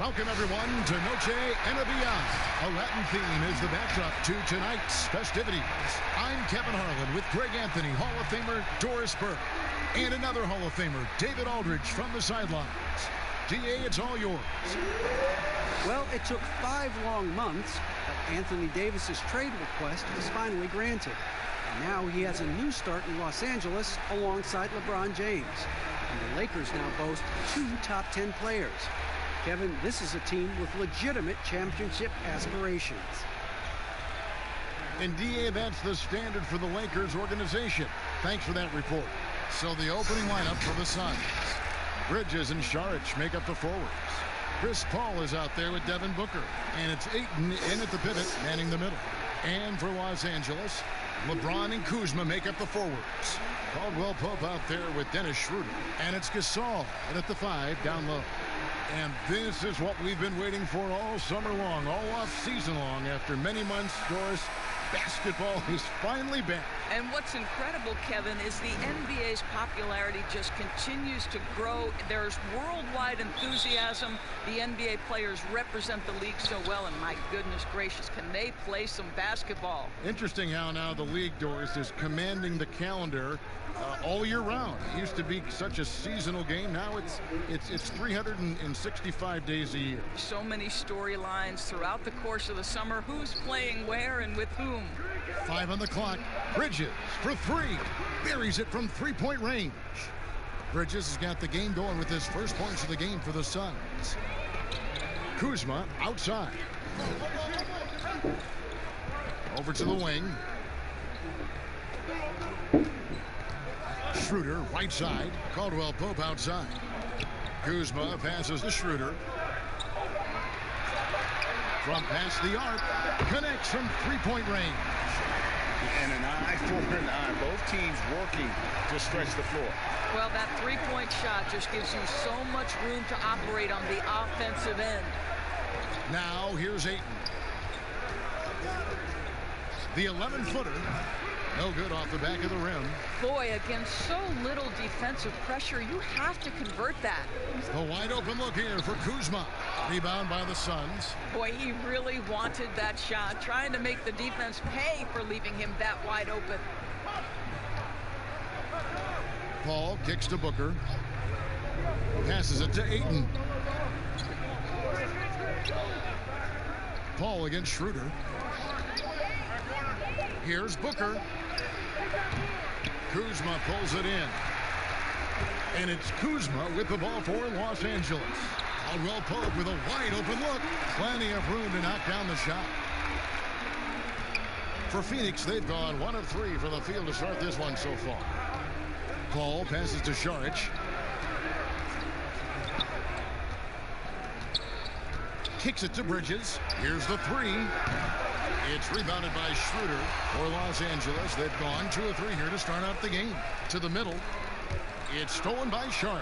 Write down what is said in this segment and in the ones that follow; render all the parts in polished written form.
Welcome, everyone, to Noche NBA. A Latin theme is the backdrop to tonight's festivities. I'm Kevin Harlan with Greg Anthony, Hall of Famer Doris Burke, and another Hall of Famer, David Aldridge, from the sidelines. DA, it's all yours. Well, it took 5 long months, but Anthony Davis's trade request was finally granted. And now he has a new start in Los Angeles alongside LeBron James. And the Lakers now boast 2 top 10 players. Kevin, this is a team with legitimate championship aspirations. And DA, that's the standard for the Lakers organization. Thanks for that report. So the opening lineup for the Suns. Bridges and Saric make up the forwards. Chris Paul is out there with Devin Booker. And it's Ayton in at the pivot, manning the middle. And for Los Angeles, LeBron and Kuzma make up the forwards. Caldwell Pope out there with Dennis Schroeder. And it's Gasol at the 5 down low. And this is what we've been waiting for all summer long, all off season long. After many months, Doris, basketball is finally back. And what's incredible, Kevin, is the NBA's popularity just continues to grow. There's worldwide enthusiasm. The NBA players represent the league so well, and my goodness gracious, can they play some basketball? Interesting how now the league, Doris, is commanding the calendar all year round. It used to be such a seasonal game. Now it's 365 days a year. So many storylines throughout the course of the summer. Who's playing where and with whom? 5 on the clock. Bridges for 3. Buries it from 3-point range. Bridges has got the game going with his first points of the game for the Suns. Kuzma outside. Over to the wing. Schroeder right side. Caldwell Pope outside. Kuzma passes to Schroeder. From past the arc. Connects from 3-point range. And an eye for an eye. Both teams working to stretch the floor. Well, that 3-point shot just gives you so much room to operate on the offensive end. Now here's Ayton. The 11-footer. No good off the back of the rim. Boy, against so little defensive pressure, you have to convert that. A wide open look here for Kuzma. Rebound by the Suns. Boy, he really wanted that shot, trying to make the defense pay for leaving him that wide open. Paul kicks to Booker. Passes it to Ayton. Paul against Schroeder. Here's Booker. Kuzma pulls it in. And it's Kuzma with the ball for Los Angeles. Caldwell Pope with a wide open look. Plenty of room to knock down the shot. For Phoenix, they've gone 1 of 3 from the field to start this one so far. Paul passes to Saric. Kicks it to Bridges. Here's the 3. It's rebounded by Schroeder for Los Angeles. They've gone 2 of 3 here to start out the game. To the middle. It's stolen by Saric.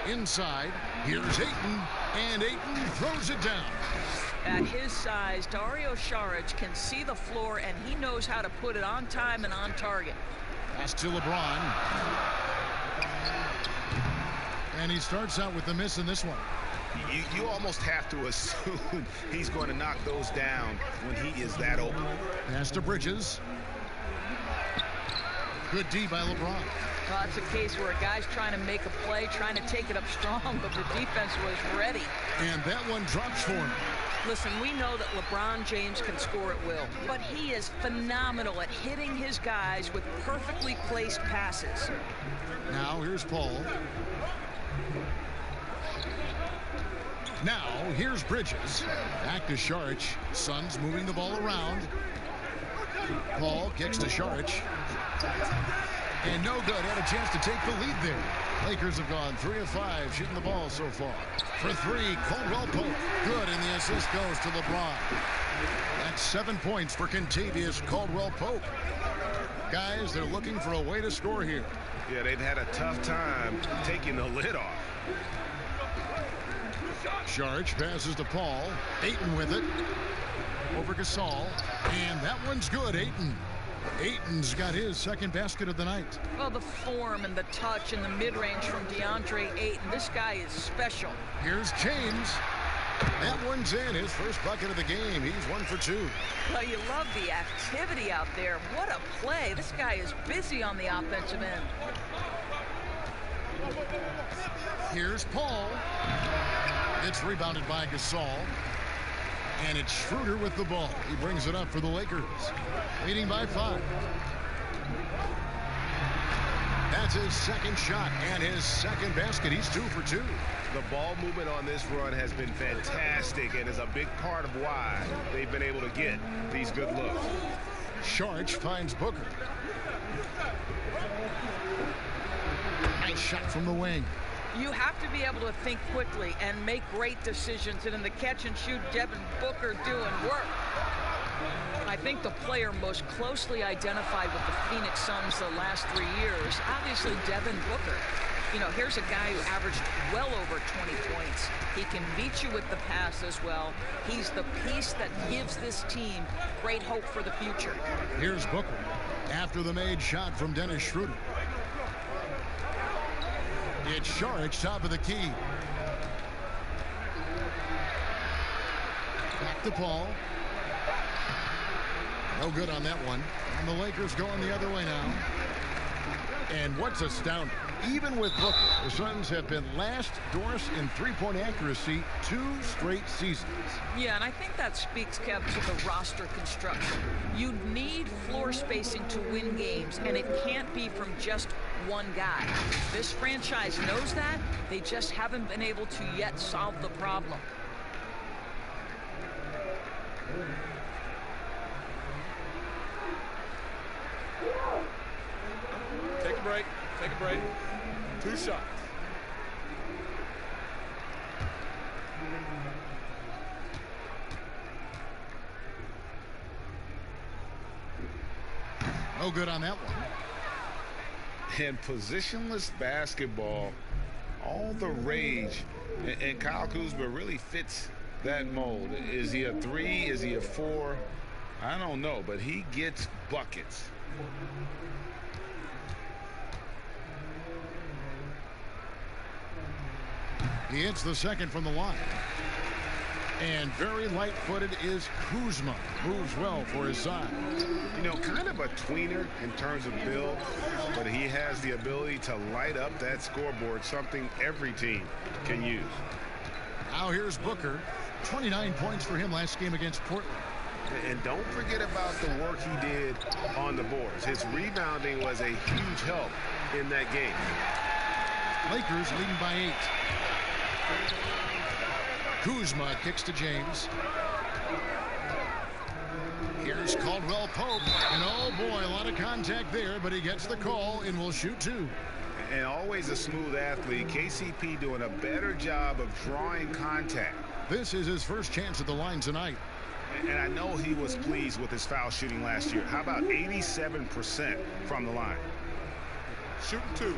Inside. Here's Ayton. And Ayton throws it down. At his size, Dario Saric can see the floor, and he knows how to put it on time and on target. Pass to LeBron. And he starts out with the miss in this one. You almost have to assume he's going to knock those down when he is that open. Pass to Bridges. Good D by LeBron. Well, it's a case where a guy's trying to make a play, trying to take it up strong, but the defense was ready. And that one drops for him. Listen, we know that LeBron James can score at will, but he is phenomenal at hitting his guys with perfectly placed passes. Now here's Paul. Now here's Bridges. Back to Saric. Suns moving the ball around. Paul kicks to Saric. And no good. Had a chance to take the lead there. Lakers have gone 3 of 5 shooting the ball so far. For 3, Caldwell Pope. Good, and the assist goes to LeBron. That's 7 points for Kentavious Caldwell Pope. Guys, they're looking for a way to score here. Yeah, they've had a tough time taking the lid off. Saric passes to Paul. Ayton with it. Over Gasol. And that one's good, Ayton. Ayton's got his second basket of the night. Well, the form and the touch and the mid-range from DeAndre Ayton. This guy is special. Here's James. That one's in. His first bucket of the game. He's 1 for 2. Well, you love the activity out there. What a play. This guy is busy on the offensive end. Here's Paul. It's rebounded by Gasol. And it's Schroeder with the ball. He brings it up for the Lakers. Leading by 5. That's his second shot and his second basket. He's 2 for 2. The ball movement on this run has been fantastic and is a big part of why they've been able to get these good looks. Saric finds Booker. Nice shot from the wing. You have to be able to think quickly and make great decisions. And in the catch and shoot, Devin Booker doing work. I think the player most closely identified with the Phoenix Suns the last 3 years, obviously Devin Booker. You know, here's a guy who averaged well over 20 points. He can beat you with the pass as well. He's the piece that gives this team great hope for the future. Here's Booker after the made shot from Dennis Schroeder. It's Saric, top of the key. Back to Paul. No good on that one. And the Lakers going the other way now. And what's astounding, even with Booker, the Suns have been last, Doris, in three-point accuracy 2 straight seasons. Yeah, and I think that speaks, Kev, to the roster construction. You need floor spacing to win games, and it can't be from just one guy. This franchise knows that. They just haven't been able to yet solve the problem. Take a break. Take a break. 2 shots. No good on that one. And positionless basketball, all the rage, and Kyle Kuzma really fits that mold. Is he a 3? Is he a 4? I don't know, but he gets buckets. He hits the second from the line. And very light-footed is Kuzma. Moves well for his size. You know, kind of a tweener in terms of build, but he has the ability to light up that scoreboard, something every team can use. Now here's Booker. 29 points for him last game against Portland. And don't forget about the work he did on the boards. His rebounding was a huge help in that game. Lakers leading by 8. Kuzma kicks to James. Here's Caldwell Pope. And oh boy, a lot of contact there, but he gets the call and will shoot 2. And always a smooth athlete. KCP doing a better job of drawing contact. This is his first chance at the line tonight. And I know he was pleased with his foul shooting last year. How about 87% from the line? Shooting 2.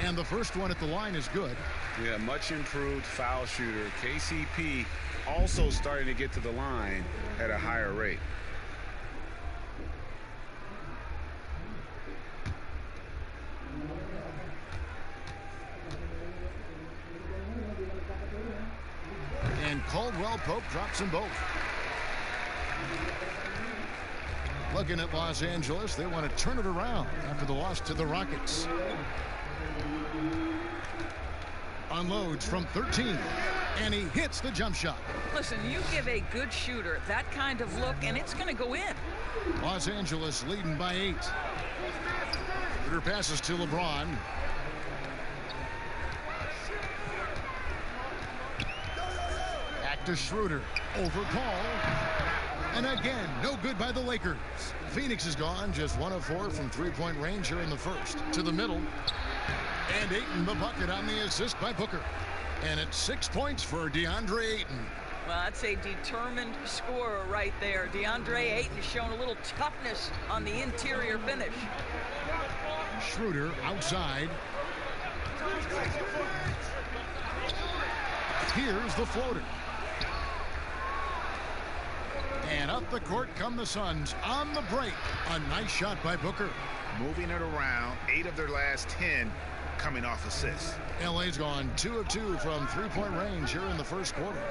And the first one at the line is good. Yeah, much improved foul shooter. KCP also starting to get to the line at a higher rate. And Caldwell Pope drops them both. Looking at Los Angeles, they want to turn it around after the loss to the Rockets. Unloads from 13, and he hits the jump shot. Listen, you give a good shooter that kind of look, and it's going to go in. Los Angeles leading by 8. Schroeder passes to LeBron. Back to Schroeder. Over Paul. And again, no good by the Lakers. Phoenix is gone, just 1 of 4 from three-point range here in the first. To the middle. And Ayton the bucket on the assist by Booker. And it's 6 points for DeAndre Ayton. Well, that's a determined scorer right there. DeAndre Ayton has shown a little toughness on the interior finish. Schroeder outside. Here's the floater. And up the court come the Suns on the break. A nice shot by Booker. Moving it around, 8 of their last 10 coming off assists. LA's gone 2 of 2 from three-point range here in the first quarter.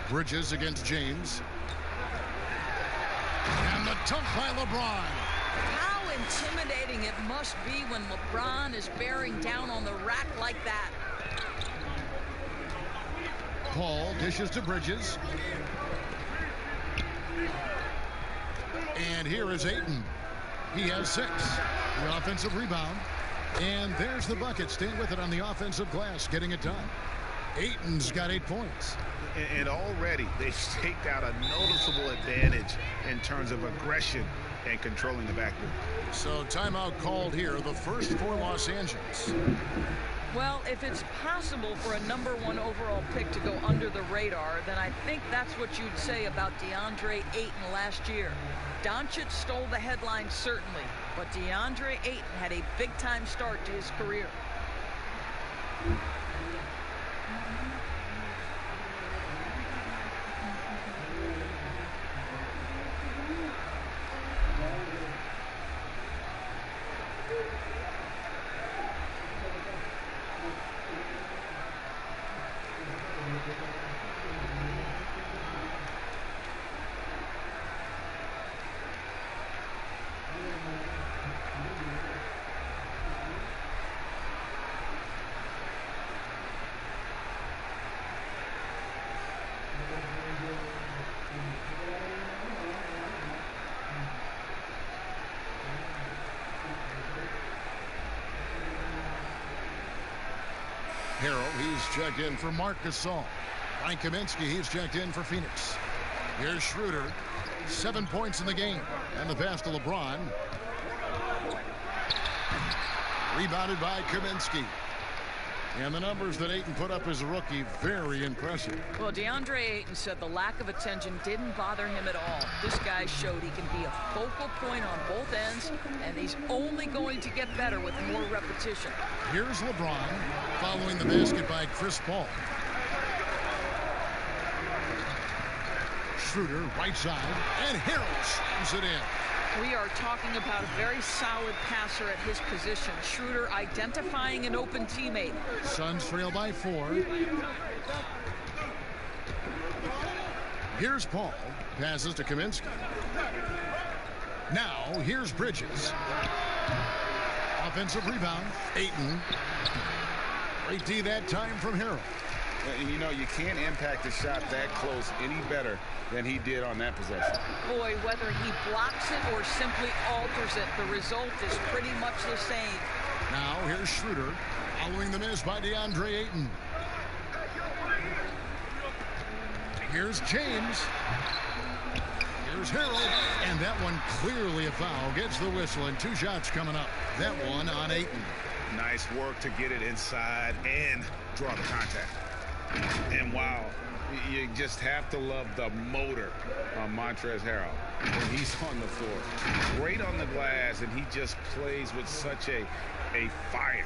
Bridges against James. And the dunk by LeBron. How intimidating it must be when LeBron is bearing down on the rack like that. Paul dishes to Bridges. And here is Ayton. He has 6. The offensive rebound. And there's the bucket. Staying with it on the offensive glass, getting it done. Ayton's got 8 points. And already they've staked out a noticeable advantage in terms of aggression and controlling the backboard. So timeout called here, the first for Los Angeles. Well, if it's possible for a #1 overall pick to go under the radar, then I think that's what you'd say about DeAndre Ayton last year. Doncic stole the headlines, certainly, but DeAndre Ayton had a big-time start to his career. Harrell, he's checked in for Marc Gasol. Frank Kaminsky, he's checked in for Phoenix. Here's Schroeder. 7 points in the game. And the pass to LeBron. Rebounded by Kaminsky. And the numbers that Ayton put up as a rookie, very impressive. Well, DeAndre Ayton said the lack of attention didn't bother him at all. This guy showed he can be a focal point on both ends, and he's only going to get better with more repetition. Here's LeBron following the basket by Chris Paul. Schroeder, right side, and Harrell slams it in. We are talking about a very solid passer at his position. Schroeder identifying an open teammate. Suns trail by 4. Here's Paul. Passes to Kaminsky. Now, here's Bridges. Offensive rebound. Ayton. Great D that time from Harrell. And you know, you can't impact a shot that close any better than he did on that possession. Boy, whether he blocks it or simply alters it, the result is pretty much the same. Now, here's Schroeder following the miss by DeAndre Ayton. Here's James. Here's Harrell. And that one clearly a foul. Gets the whistle, and 2 shots coming up. That one on Ayton. Nice work to get it inside and draw the contact. And wow, you just have to love the motor on Montrezl Harrell when he's on the floor. Great on the glass, and he just plays with such a fire.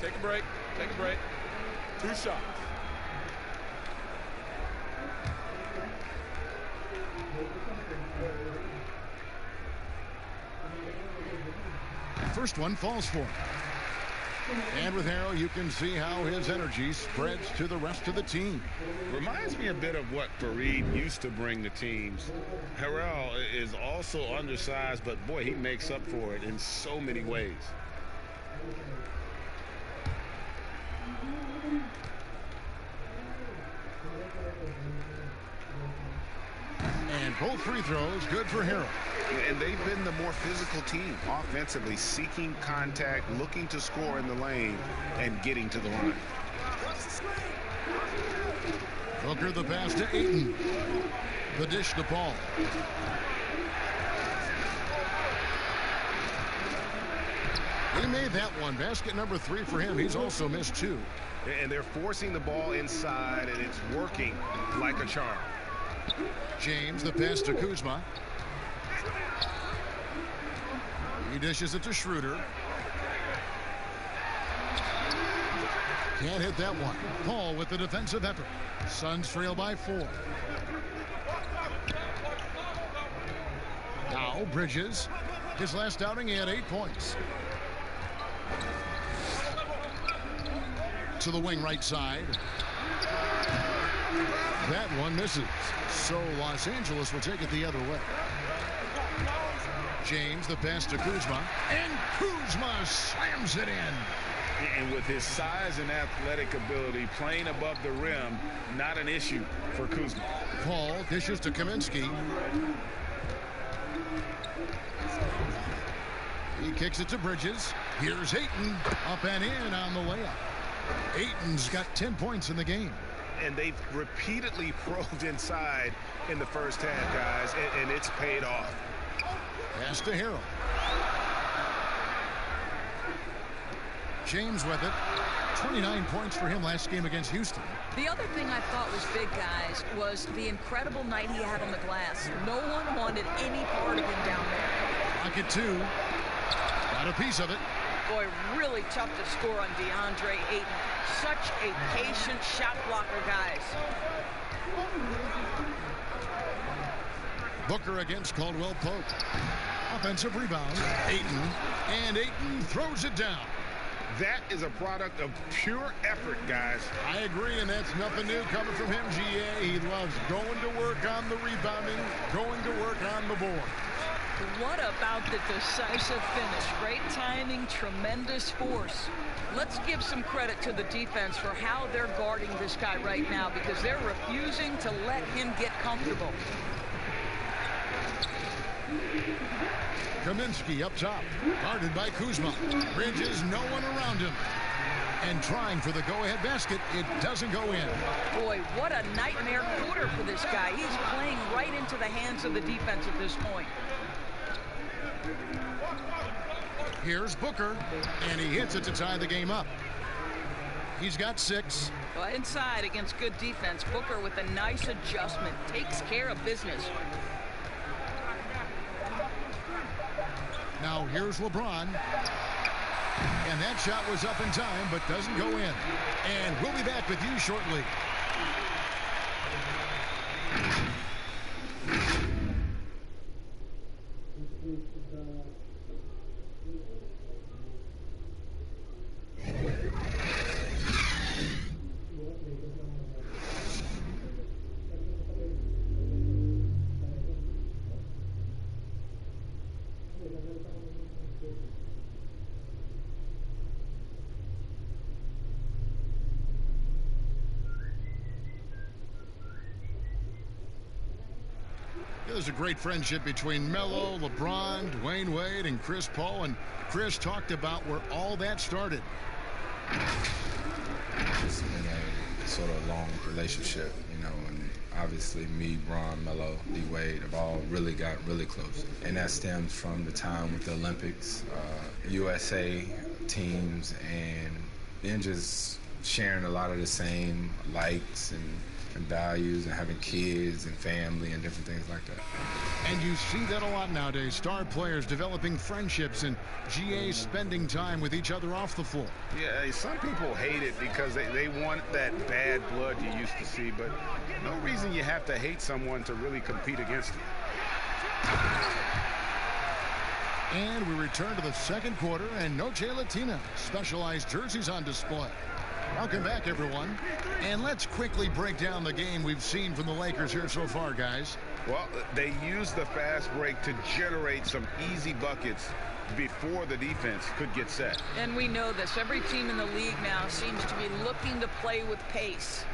Take a break. Take a break. 2 shots. First one falls for him. And with Harrell, you can see how his energy spreads to the rest of the team. Reminds me a bit of what Fareed used to bring to teams. Harrell is also undersized, but boy, he makes up for it in so many ways. And both free throws good for Harrell. And they've been the more physical team offensively, seeking contact, looking to score in the lane, and getting to the line. Booker the pass to Ayton. The dish to Paul. He made that one. Basket number 3 for him. He's also missed 2. And they're forcing the ball inside, and it's working like a charm. James, the pass to Kuzma. He dishes it to Schroeder. Can't hit that one. Paul with the defensive effort. Suns trail by 4. Now Bridges. His last outing, he had 8 points. To the wing right side. That one misses. So Los Angeles will take it the other way. James, the pass to Kuzma. And Kuzma slams it in. And with his size and athletic ability, playing above the rim, not an issue for Kuzma. Paul dishes to Kaminsky. He kicks it to Bridges. Here's Ayton. Up and in on the layup. Ayton's got 10 points in the game. And they've repeatedly probed inside in the first half, guys, and it's paid off. Pass to Harrell. James with it. 29 points for him last game against Houston. The other thing I thought was big, guys, was the incredible night he had on the glass. No one wanted any part of him down there. Pocket 2. Got a piece of it. Boy, really tough to score on DeAndre Ayton. Such a patient shot blocker, guys. Booker against Caldwell Pope. Offensive rebound. Ayton. And Ayton throws it down. That is a product of pure effort, guys. I agree, and that's nothing new coming from him, GA. He loves going to work on the rebounding, going to work on the board. What about the decisive finish? Great timing, tremendous force. Let's give some credit to the defense for how they're guarding this guy right now, because they're refusing to let him get comfortable. Kaminsky up top, guarded by Kuzma. Bridges, no one around him. And trying for the go-ahead basket, it doesn't go in. Boy, what a nightmare quarter for this guy. He's playing right into the hands of the defense at this point. Here's Booker, and he hits it to tie the game up. He's got 6. Well, inside against good defense, Booker with a nice adjustment takes care of business. Now here's LeBron. And that shot was up in time, but doesn't go in. And we'll be back with you shortly. There's a great friendship between Melo, LeBron, Dwayne Wade, and Chris Paul. And Chris talked about where all that started. It's been a sort of long relationship, you know, and obviously me, Bron, Melo, D. Wade have all really got really close. And that stems from the time with the Olympics, USA teams, and then just sharing a lot of the same likes and values and having kids and family and different things like that. And you see that a lot nowadays. Star players developing friendships and GA spending time with each other off the floor. Yeah, some people hate it because they want that bad blood you used to see, but no reason you have to hate someone to really compete against them. And we return to the second quarter, and Noche Latina specialized jerseys on display. Welcome back, everyone. And let's quickly break down the game we've seen from the Lakers here so far, guys. Well, they used the fast break to generate some easy buckets before the defense could get set. And we know this. Every team in the league now seems to be looking to play with pace.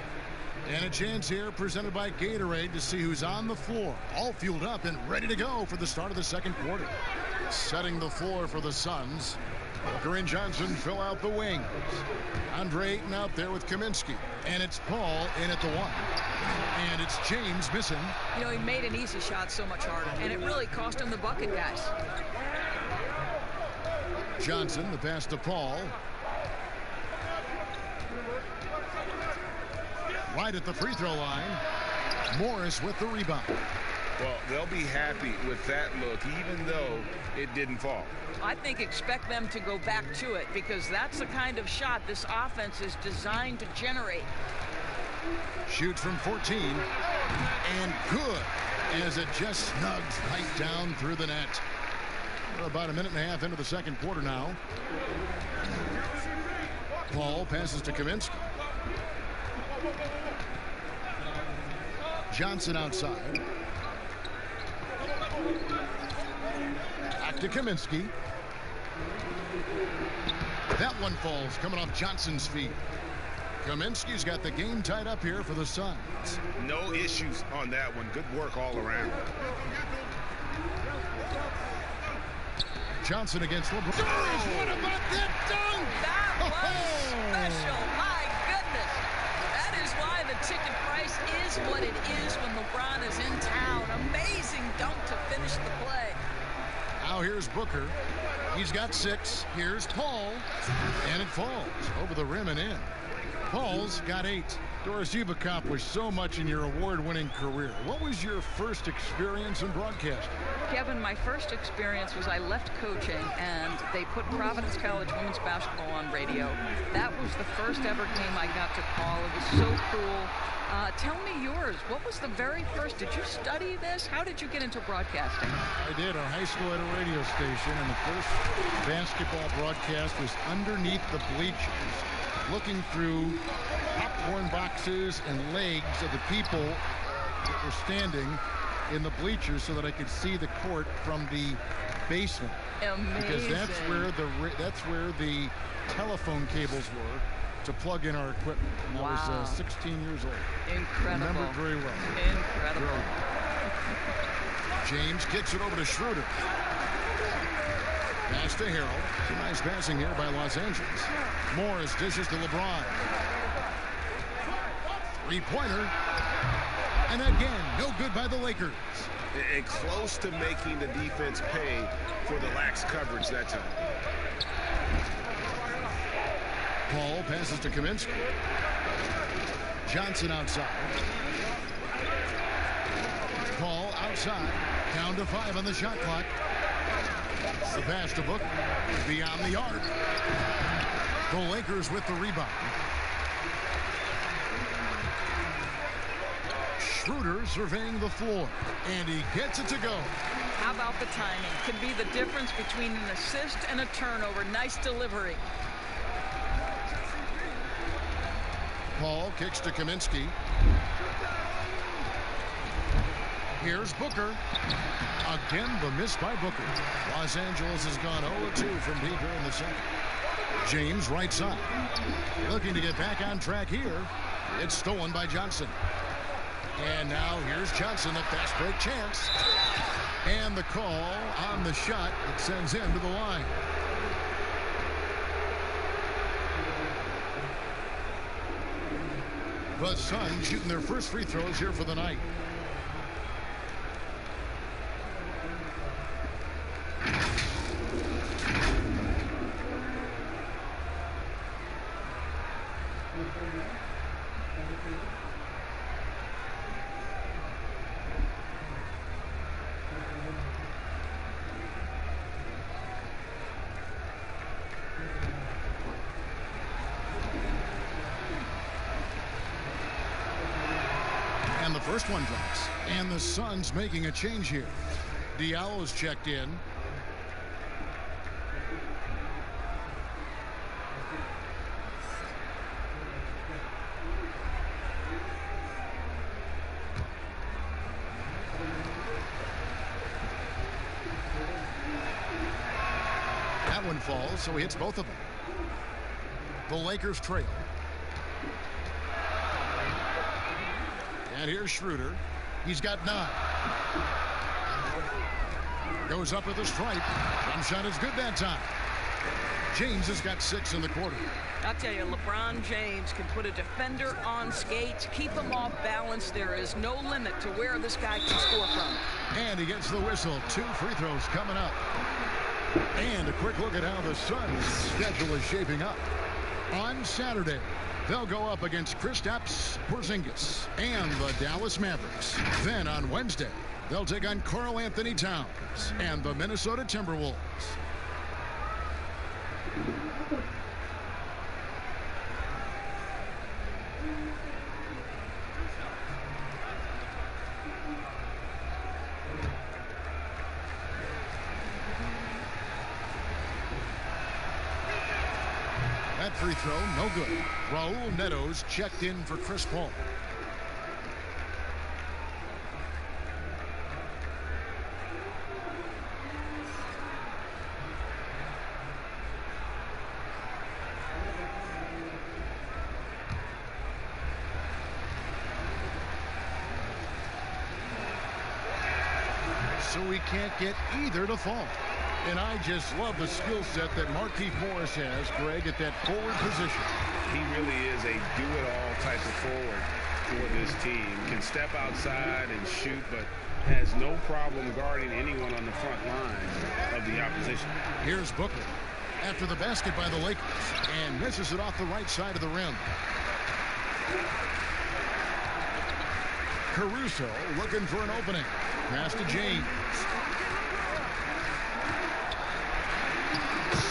And a chance here presented by Gatorade to see who's on the floor, all fueled up and ready to go for the start of the second quarter. Setting the floor for the Suns. Booker and Johnson fill out the wings. Andre Ayton out there with Kaminsky. And it's Paul in at the 1. And it's James missing. You know, he made an easy shot so much harder, and it really cost him the bucket, guys. Johnson, the pass to Paul. Right at the free throw line. Morris with the rebound. Well, they'll be happy with that look, even though it didn't fall. I think expect them to go back to it, because that's the kind of shot this offense is designed to generate. Shoots from 14. And good, as it just snugs right down through the net. We're about a minute and a half into the second quarter now. Paul passes to Kaminsky. Johnson outside. Back to Kaminsky. That one falls, coming off Johnson's feet. Kaminsky's got the game tied up here for the Suns. No issues on that one. Good work all around. Johnson against LeBron. Oh, what about that dunk? That was special. My goodness. That is why the ticket price is what it is when LeBron is in town. Amazing dunk to finish the play. Now here's Booker. He's got 6. Here's Paul. And it falls over the rim and in. Paul's got 8. Doris, you've accomplished so much in your award-winning career. What was your first experience in broadcasting? Kevin, my first experience was I left coaching and they put Providence College women's basketball on radio. That was the first ever game I got to call. It was so cool. Tell me yours. What was the very first? Did you study this? How did you get into broadcasting? I did. Our high school had a radio station, and the first basketball broadcast was underneath the bleachers, looking through popcorn boxes and legs of the people that were standing in the bleachers so that I could see the court from the basement. Amazing. Because that's where the telephone cables were to plug in our equipment. And I was 16 years old. Incredible. I remember it very well. Incredible. James kicks it over to Schroeder. Pass to Harrell. Some nice passing here by Los Angeles. Morris dishes to LeBron. Three-pointer. And again, no good by the Lakers. And close to making the defense pay for the lax coverage that time. Paul passes to Kaminsky. Johnson outside. Paul outside. Down to 5 on the shot clock. The pass to Booker. Beyond the arc. The Lakers with the rebound. Schroeder surveying the floor. And he gets it to go. How about the timing? Can be the difference between an assist and a turnover. Nice delivery. Paul kicks to Kaminsky. Here's Booker. Again, the miss by Booker. Los Angeles has gone 0-2 from deep here in the second. James right side. Looking to get back on track here. It's stolen by Johnson. And now here's Johnson, a fast break chance. And the call on the shot that sends him to the line. The Suns shooting their first free throws here for the night. And the first one drops. And the Suns making a change here. Diallo's checked in. That one falls, so he hits both of them. The Lakers trail. And here's Schroeder. He's got 9. Goes up with a stripe. Jump shot is good that time. James has got 6 in the quarter. I'll tell you, LeBron James can put a defender on skates, keep him off balance. There is no limit to where this guy can score from. And he gets the whistle. 2 free throws coming up. And a quick look at how the Suns' schedule is shaping up. On Saturday, they'll go up against Kristaps Porzingis and the Dallas Mavericks. Then on Wednesday, they'll take on Karl Anthony Towns and the Minnesota Timberwolves. That free throw, no good. Raul Neto's checked in for Chris Paul. So we can't get either to fall. And I just love the skill set that Markieff Morris has, Greg, at that forward position. He really is a do-it-all type of forward for this team. Can step outside and shoot, but has no problem guarding anyone on the front line of the opposition. Here's Booker after the basket by the Lakers and misses it off the right side of the rim. Caruso looking for an opening. Pass to James.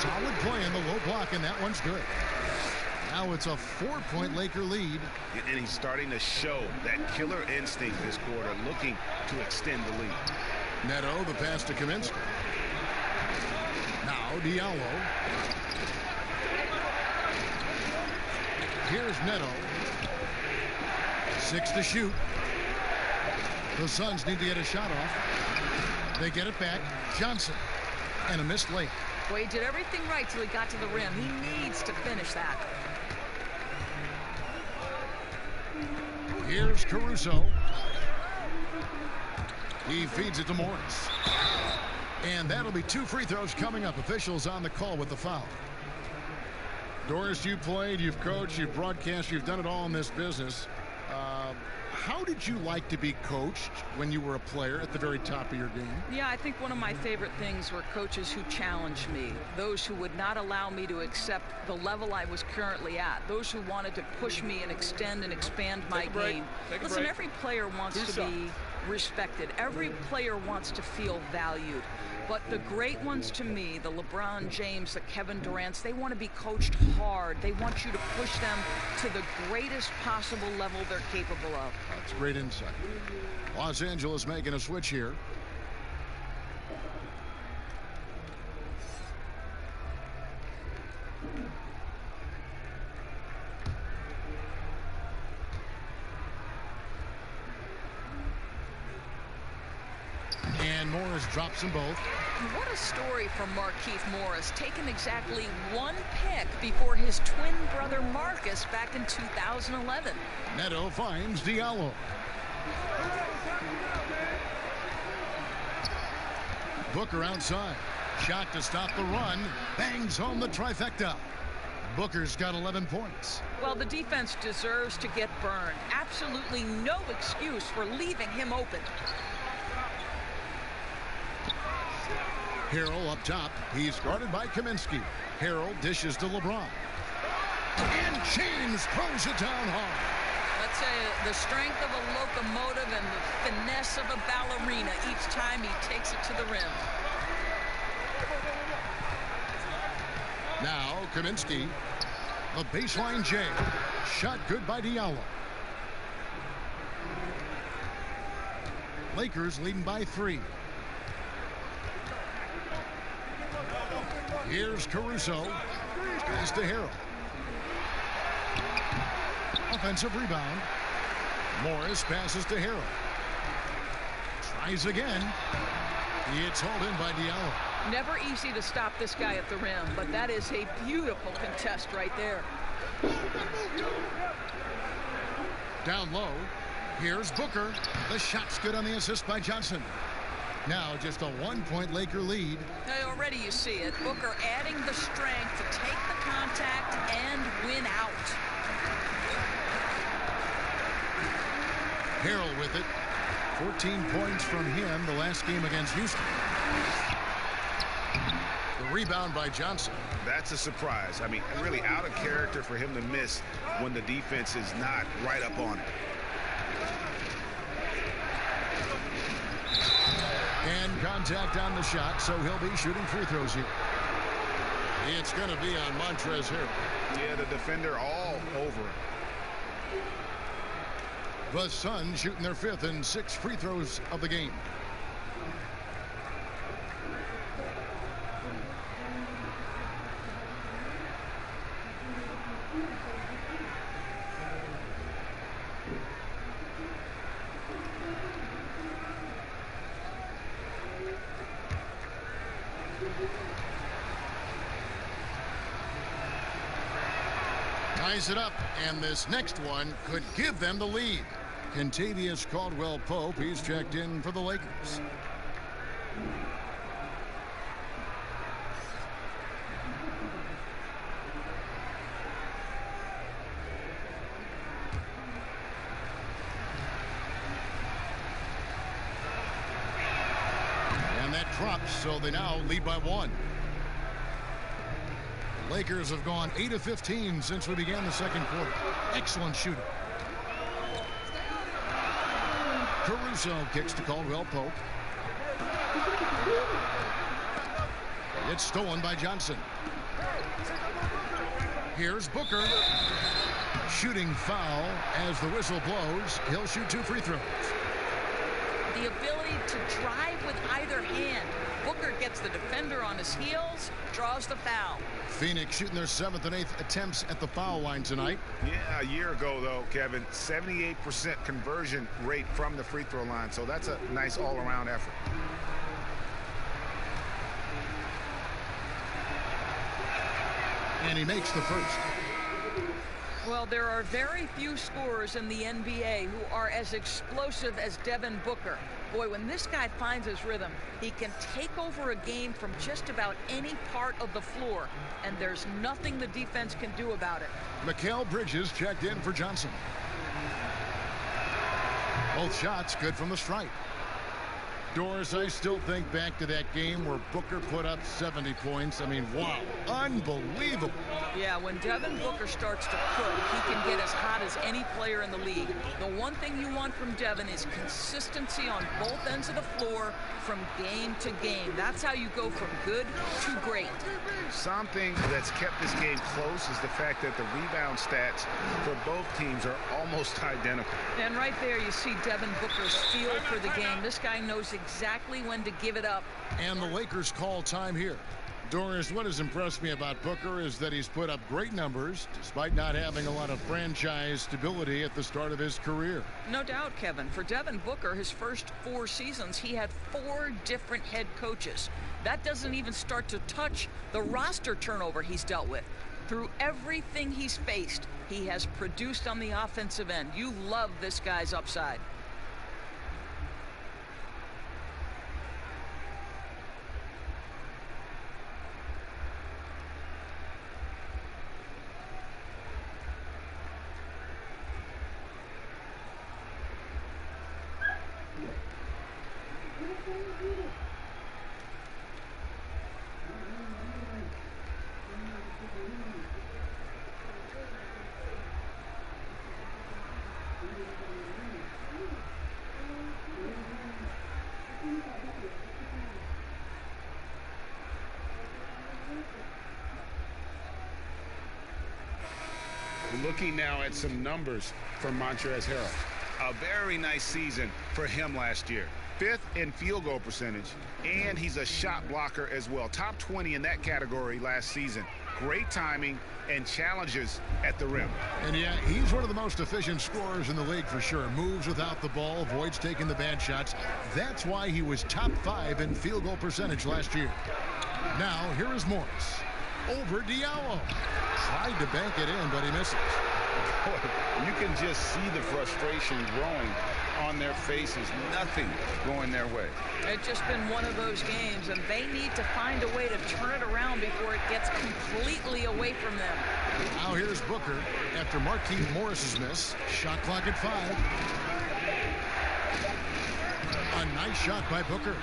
Solid play in the low block, and that one's good. Now it's a 4-point Laker lead. And he's starting to show that killer instinct this quarter, looking to extend the lead. Neto, the pass to Kaminsky. Now Diallo. Here's Neto. 6 to shoot. The Suns need to get a shot off. They get it back. Johnson. And a missed layup. Well, he did everything right till he got to the rim. He needs to finish that. Here's Caruso. He feeds it to Morris. And that'll be 2 free throws coming up. Officials on the call with the foul. Doris, you played, you've coached, you've broadcast, you've done it all in this business. How did you like to be coached when you were a player at the very top of your game? Yeah, I think one of my favorite things were coaches who challenged me, those who would not allow me to accept the level I was currently at, those who wanted to push me and extend and expand my game. Listen, every player wants to be respected. Every player wants to feel valued. But the great ones to me, the LeBron James, the Kevin Durant's, they want to be coached hard. They want you to push them to the greatest possible level they're capable of. That's great insight. Los Angeles making a switch here. And Morris drops them both. What a story from Markieff Morris, taken exactly 1 pick before his twin brother Marcus back in 2011. Neto finds Diallo. Booker outside. Shot to stop the run. Bangs home the trifecta. Booker's got 11 points. Well, the defense deserves to get burned. Absolutely no excuse for leaving him open. Harrell up top. He's guarded by Kaminsky. Harrell dishes to LeBron. And James throws it down hard. Let's say the strength of a locomotive and the finesse of a ballerina each time he takes it to the rim. Now Kaminsky. The baseline J. Shot good by Diallo. Lakers leading by 3. Here's Caruso. Pass to Harrell. Offensive rebound. Morris passes to Harrell. Tries again. It's hauled in by Diallo. Never easy to stop this guy at the rim, but that is a beautiful contest right there. Down low. Here's Booker. The shot's good on the assist by Johnson. Now just a 1-point Laker lead. Hey, already you see it. Booker adding the strength to take the contact and win out. Harrell with it. 14 points from him the last game against Houston. The rebound by Johnson. That's a surprise. I mean, really out of character for him to miss when the defense is not right up on it. And contact on the shot, so he'll be shooting free throws here. It's going to be on Montrezl Harrell. Yeah, the defender all over him. The Suns shooting their 5th and 6th free throws of the game. Ties it up, and this next one could give them the lead. Kentavious Caldwell-Pope, he's checked in for the Lakers. And that drops, so they now lead by 1. Lakers have gone 8 of 15 since we began the second quarter. Excellent shooting. Caruso kicks to Caldwell-Pope. It's stolen by Johnson. Here's Booker. Shooting foul as the whistle blows. He'll shoot 2 free throws. The ability to drive with either hand. Booker gets the defender on his heels, draws the foul. Phoenix shooting their 7th and 8th attempts at the foul line tonight. Yeah, a year ago, though, Kevin, 78% conversion rate from the free throw line. So that's a nice all-around effort. And he makes the first. Well, there are very few scorers in the NBA who are as explosive as Devin Booker. Boy, when this guy finds his rhythm, he can take over a game from just about any part of the floor, and there's nothing the defense can do about it. Mikal Bridges checked in for Johnson. Both shots good from the stripe. Doris, I still think back to that game where Booker put up 70 points. I mean, wow, unbelievable. Yeah, when Devin Booker starts to cook, he can get as hot as any player in the league. The one thing you want from Devin is consistency on both ends of the floor from game to game. That's how you go from good to great. Something that's kept this game close is the fact that the rebound stats for both teams are almost identical. And right there you see Devin Booker's feel for the game. This guy knows exactly when to give it up. And the Lakers call time here. Doris, what has impressed me about Booker is that he's put up great numbers despite not having a lot of franchise stability at the start of his career. No doubt, Kevin. For Devin Booker, his first 4 seasons, he had 4 different head coaches. That doesn't even start to touch the roster turnover he's dealt with. Through everything he's faced, he has produced on the offensive end. You love this guy's upside. Looking now at some numbers for Montrezl Harrell. A very nice season for him last year. 5th in field goal percentage, and he's a shot blocker as well. Top 20 in that category last season. Great timing and challenges at the rim. And yeah, he's one of the most efficient scorers in the league for sure. Moves without the ball, avoids taking the bad shots. That's why he was top 5 in field goal percentage last year. Now, here is Morris. Over Diallo. Tried to bank it in, but he misses. Boy, you can just see the frustration growing on their faces. Nothing going their way. It's just been one of those games, and they need to find a way to turn it around before it gets completely away from them. Now here's Booker after Marquise Morris's miss. Shot clock at 5. A nice shot by Booker.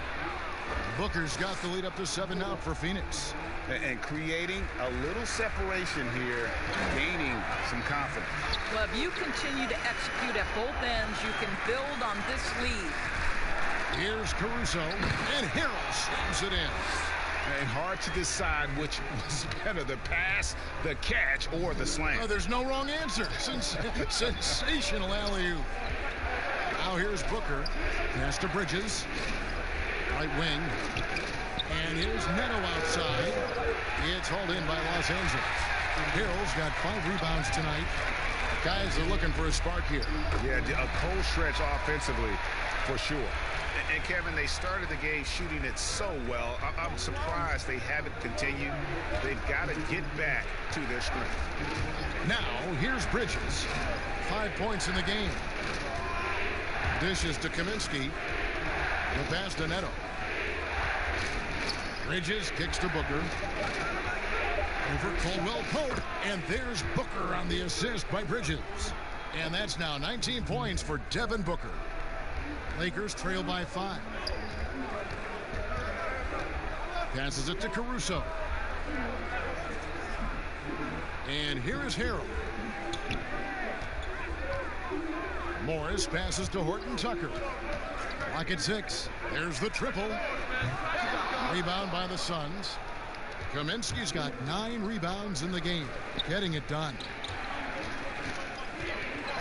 Booker's got the lead up to 7 now for Phoenix. And creating a little separation here, gaining some confidence. Well, if you continue to execute at both ends, you can build on this lead. Here's Caruso, and Harrell slams it in. And hard to decide which was better, the pass, the catch, or the slam. Oh, there's no wrong answer. Sensational alley-oop. Now here's Booker. Pass to Bridges. Right wing. And here's Neto outside. It's hauled in by Los Angeles. Harrell's got 5 rebounds tonight. Guys are looking for a spark here. Yeah, a cold stretch offensively, for sure. And Kevin, they started the game shooting it so well. I'm surprised they haven't continued. They've got to get back to their strength. Now, here's Bridges. 5 points in the game. Dishes to Kaminsky. The pass to Neto. Bridges kicks to Booker. Over Caldwell Pope. And there's Booker on the assist by Bridges. And that's now 19 points for Devin Booker. Lakers trail by 5. Passes it to Caruso. And here is Harrell. Morris passes to Horton Tucker. Clock at 6. There's the triple. Rebound by the Suns. Kaminsky's got 9 rebounds in the game. Getting it done.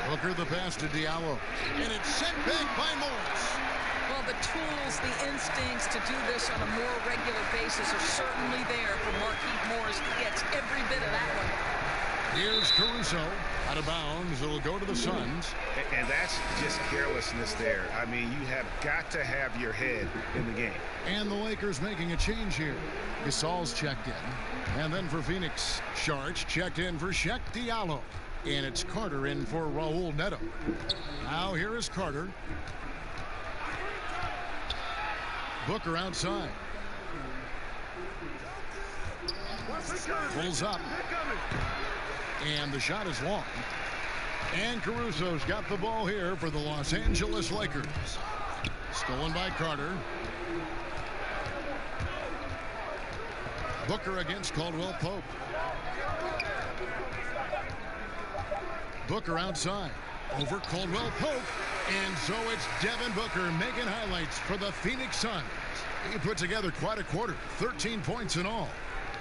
Booker the pass to Diallo. And it's sent back by Morris. Well, the tools, the instincts to do this on a more regular basis are certainly there for Markieff Morris. He gets every bit of that one. Here's Caruso. Out of bounds. It'll go to the Suns. And that's just carelessness there. I mean, you have got to have your head in the game. And the Lakers making a change here. Gasol's checked in. And then for Phoenix, Sharch checked in for Shaq Diallo. And it's Carter in for Raul Neto. Now here is Carter. Booker outside. Pulls up. And the shot is long. And Caruso's got the ball here for the Los Angeles Lakers. Stolen by Carter. Booker against Caldwell Pope. Booker outside. Over Caldwell Pope. And so it's Devin Booker making highlights for the Phoenix Suns. He put together quite a quarter. 13 points in all.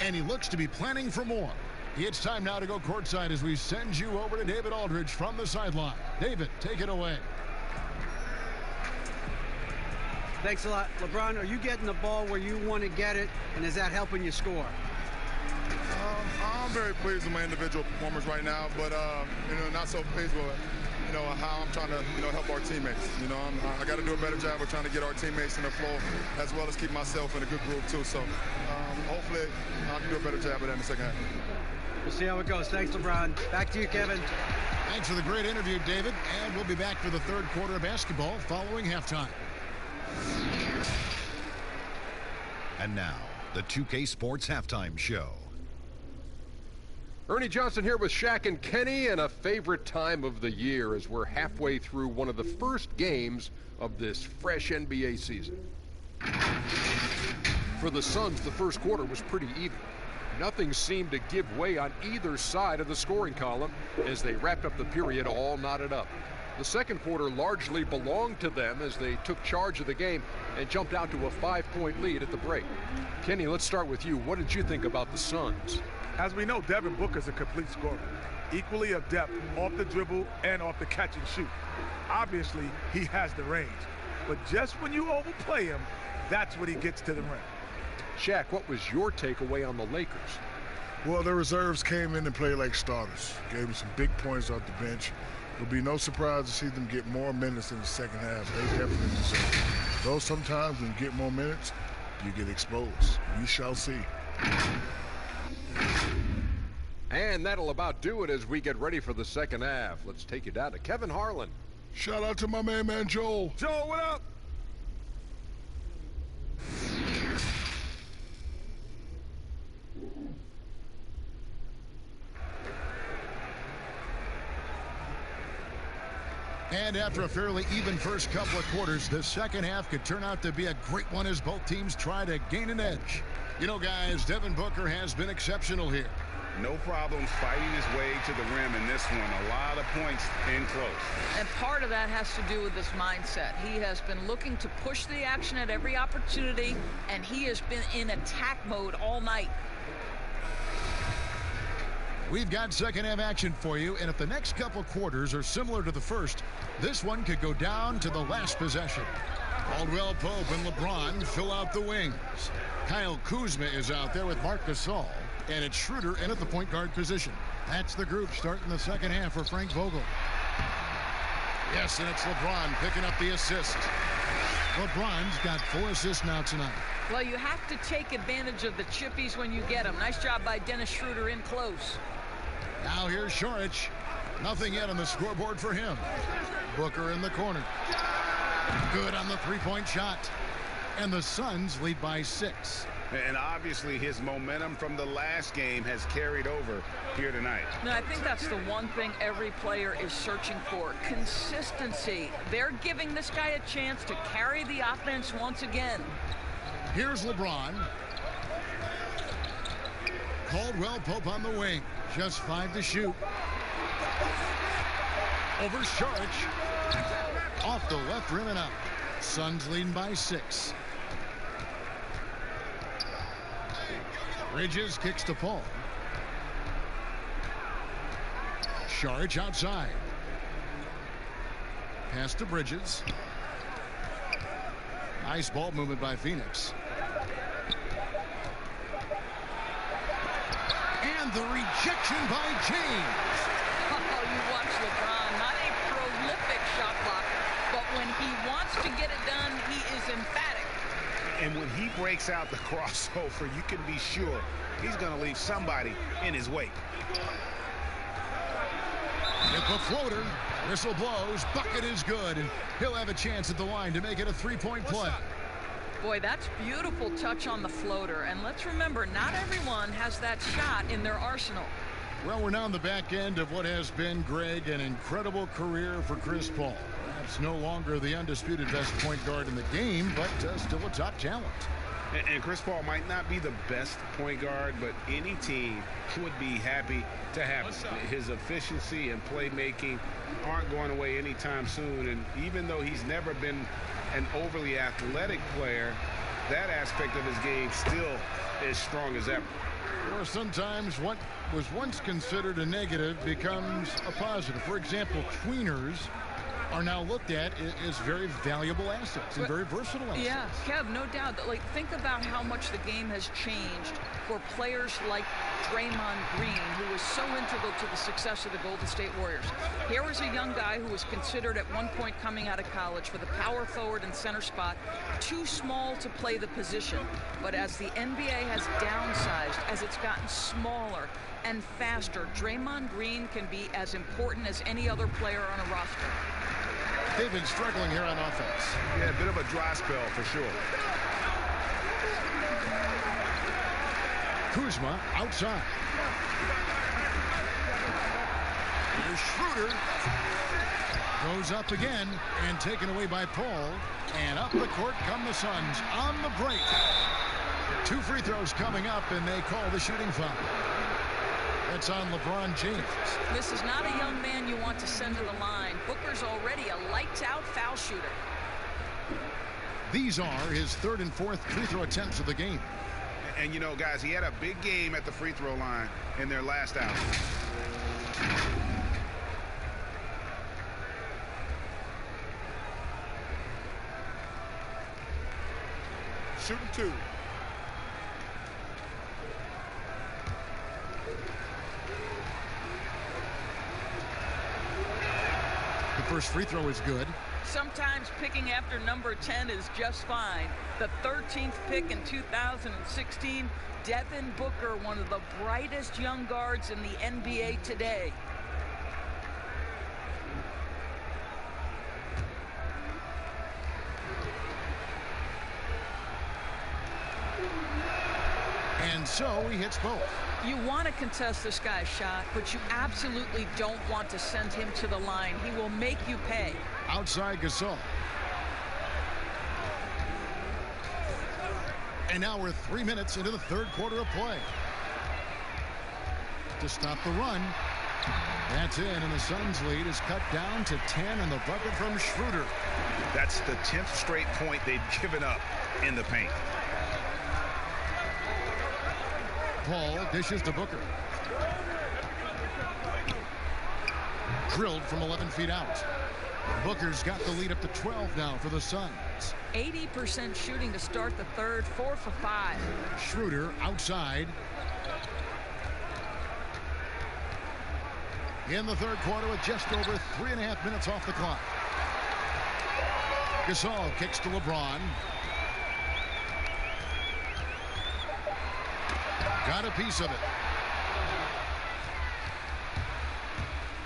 And he looks to be planning for more. It's time now to go courtside as we send you over to David Aldridge from the sideline. David, take it away. Thanks a lot. LeBron, are you getting the ball where you want to get it, and is that helping you score? I'm very pleased with my individual performance right now, but not so pleased with how I'm trying to help our teammates. I got to do a better job of trying to get our teammates in the flow, as well as keep myself in a good group too. So hopefully I can do a better job of that in the second half. We'll see how it goes. Thanks, LeBron. Back to you, Kevin. Thanks for the great interview, David. And we'll be back for the third quarter of basketball following halftime. And now, the 2K Sports Halftime Show. Ernie Johnson here with Shaq and Kenny, and a favorite time of the year as we're halfway through one of the first games of this fresh NBA season. For the Suns, the first quarter was pretty even. Nothing seemed to give way on either side of the scoring column as they wrapped up the period all knotted up. The second quarter largely belonged to them as they took charge of the game and jumped out to a 5-point lead at the break. Kenny, let's start with you. What did you think about the Suns? As we know, Devin Booker's a complete scorer, equally adept off the dribble and off the catch and shoot. Obviously, he has the range, but just when you overplay him, that's when he gets to the rim. Shaq, what was your takeaway on the Lakers? Well, the reserves came in and played like starters. Gave them some big points off the bench. It'll be no surprise to see them get more minutes in the second half. They definitely deserve it. Though sometimes when you get more minutes, you get exposed. We shall see. And that'll about do it as we get ready for the second half. Let's take you down to Kevin Harlan. Shout out to my man Joel. Joel, what up? And after a fairly even first couple of quarters, the second half could turn out to be a great one as both teams try to gain an edge. You know, guys, Devin Booker has been exceptional here. No problem fighting his way to the rim in this one. A lot of points in close. And part of that has to do with his mindset. He has been looking to push the action at every opportunity, and he has been in attack mode all night. We've got second half action for you, and if the next couple quarters are similar to the first, this one could go down to the last possession. Caldwell Pope and LeBron fill out the wings. Kyle Kuzma is out there with Marc Gasol, and it's Schroeder in at the point guard position. That's the group starting the second half for Frank Vogel. Yes, and it's LeBron picking up the assist. LeBron's got 4 assists now tonight. Well, you have to take advantage of the chippies when you get them. Nice job by Dennis Schroeder in close. Now here's Šarić. Nothing yet on the scoreboard for him. Booker in the corner. Good on the three-point shot. And the Suns lead by 6. And obviously his momentum from the last game has carried over here tonight. No, I think that's the one thing every player is searching for. Consistency. They're giving this guy a chance to carry the offense once again. Here's LeBron. Caldwell Pope on the wing. Just 5 to shoot. Over Šarić. Off the left rim and out. Suns leading by 6. Bridges kicks to Paul. Šarić outside. Pass to Bridges. Nice ball movement by Phoenix. And the rejection by James. Oh, you watch LeBron. Not a prolific shot blocker, but when he wants to get it done, he is emphatic. And when he breaks out the crossover, you can be sure he's going to leave somebody in his wake. With the floater, whistle blows, bucket is good, and he'll have a chance at the line to make it a three-point play. Boy, that's beautiful touch on the floater. And let's remember, not everyone has that shot in their arsenal. Well, we're now on the back end of what has been, Greg, an incredible career for Chris Paul. Perhaps no longer the undisputed best point guard in the game, but still a top talent. And Chris Paul might not be the best point guard, but any team would be happy to have him. His efficiency and playmaking aren't going away anytime soon. And even though he's never been an overly athletic player, that aspect of his game still is strong as ever. Or sometimes what was once considered a negative becomes a positive. For example, tweeners are now looked at as very valuable assets and very versatile assets. Yeah, Kev, no doubt. Like, think about how much the game has changed for players like Draymond Green, who was so integral to the success of the Golden State Warriors. Here was a young guy who was considered at one point coming out of college for the power forward and center spot, too small to play the position. But as the NBA has downsized, as it's gotten smaller and faster, Draymond Green can be as important as any other player on a roster. They've been struggling here on offense. Yeah, a bit of a dry spell for sure. Kuzma outside. Here's Schroeder. Goes up again and taken away by Paul. And up the court come the Suns on the break. 2 free throws coming up, and they call the shooting foul. That's on LeBron James. This is not a young man you want to send to the line. Booker's already a lights-out foul shooter. These are his 3rd and 4th free throw attempts of the game. And, you know, guys, he had a big game at the free throw line in their last outing. Shooting 2. The first free throw is good. Sometimes picking after number 10 is just fine. The 13th pick in 2016, Devin Booker, one of the brightest young guards in the NBA today. And so he hits both. You want to contest this guy's shot, but you absolutely don't want to send him to the line. He will make you pay. Outside Gasol. And now we're 3 minutes into the third quarter of play. To stop the run. That's in, and the Suns' lead is cut down to 10, and the bucket from Schroeder. That's the 10th straight point they've given up in the paint. Paul dishes to Booker. Drilled from 11 feet out. Booker's got the lead up to 12 now for the Suns. 80% shooting to start the third, 4 for 5. Schroeder outside. In the third quarter with just over 3.5 minutes off the clock. Gasol kicks to LeBron. Got a piece of it.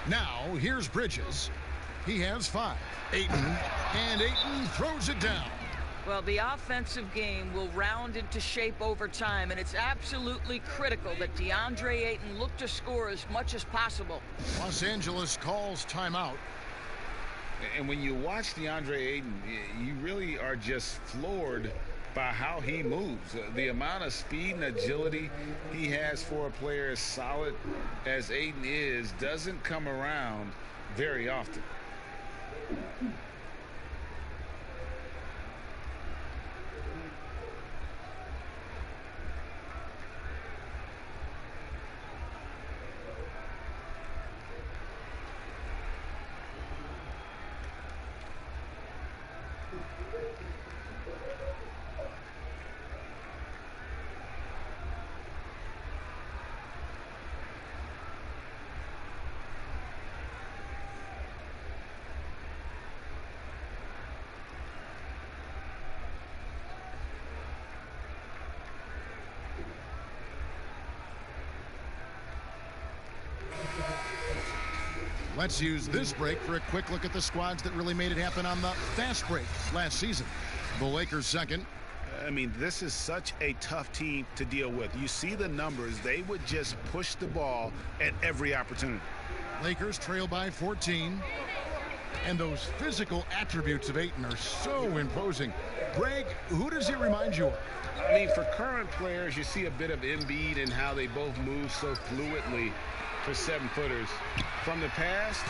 Now here's Bridges. He has 5. Ayton, and Ayton throws it down. Well, the offensive game will round into shape over time, and it's absolutely critical that DeAndre Ayton look to score as much as possible. Los Angeles calls timeout. And when you watch DeAndre Ayton, you really are just floored by how he moves. The amount of speed and agility he has for a player as solid as Ayton is doesn't come around very often. Let's use this break for a quick look at the squads that really made it happen on the fast break last season. The Lakers second. I mean, this is such a tough team to deal with. You see the numbers. They would just push the ball at every opportunity. Lakers trail by 14. And those physical attributes of Ayton are so imposing. Greg, who does he remind you of? I mean, for current players, you see a bit of Embiid and how they both move so fluidly for 7-footers. From the past,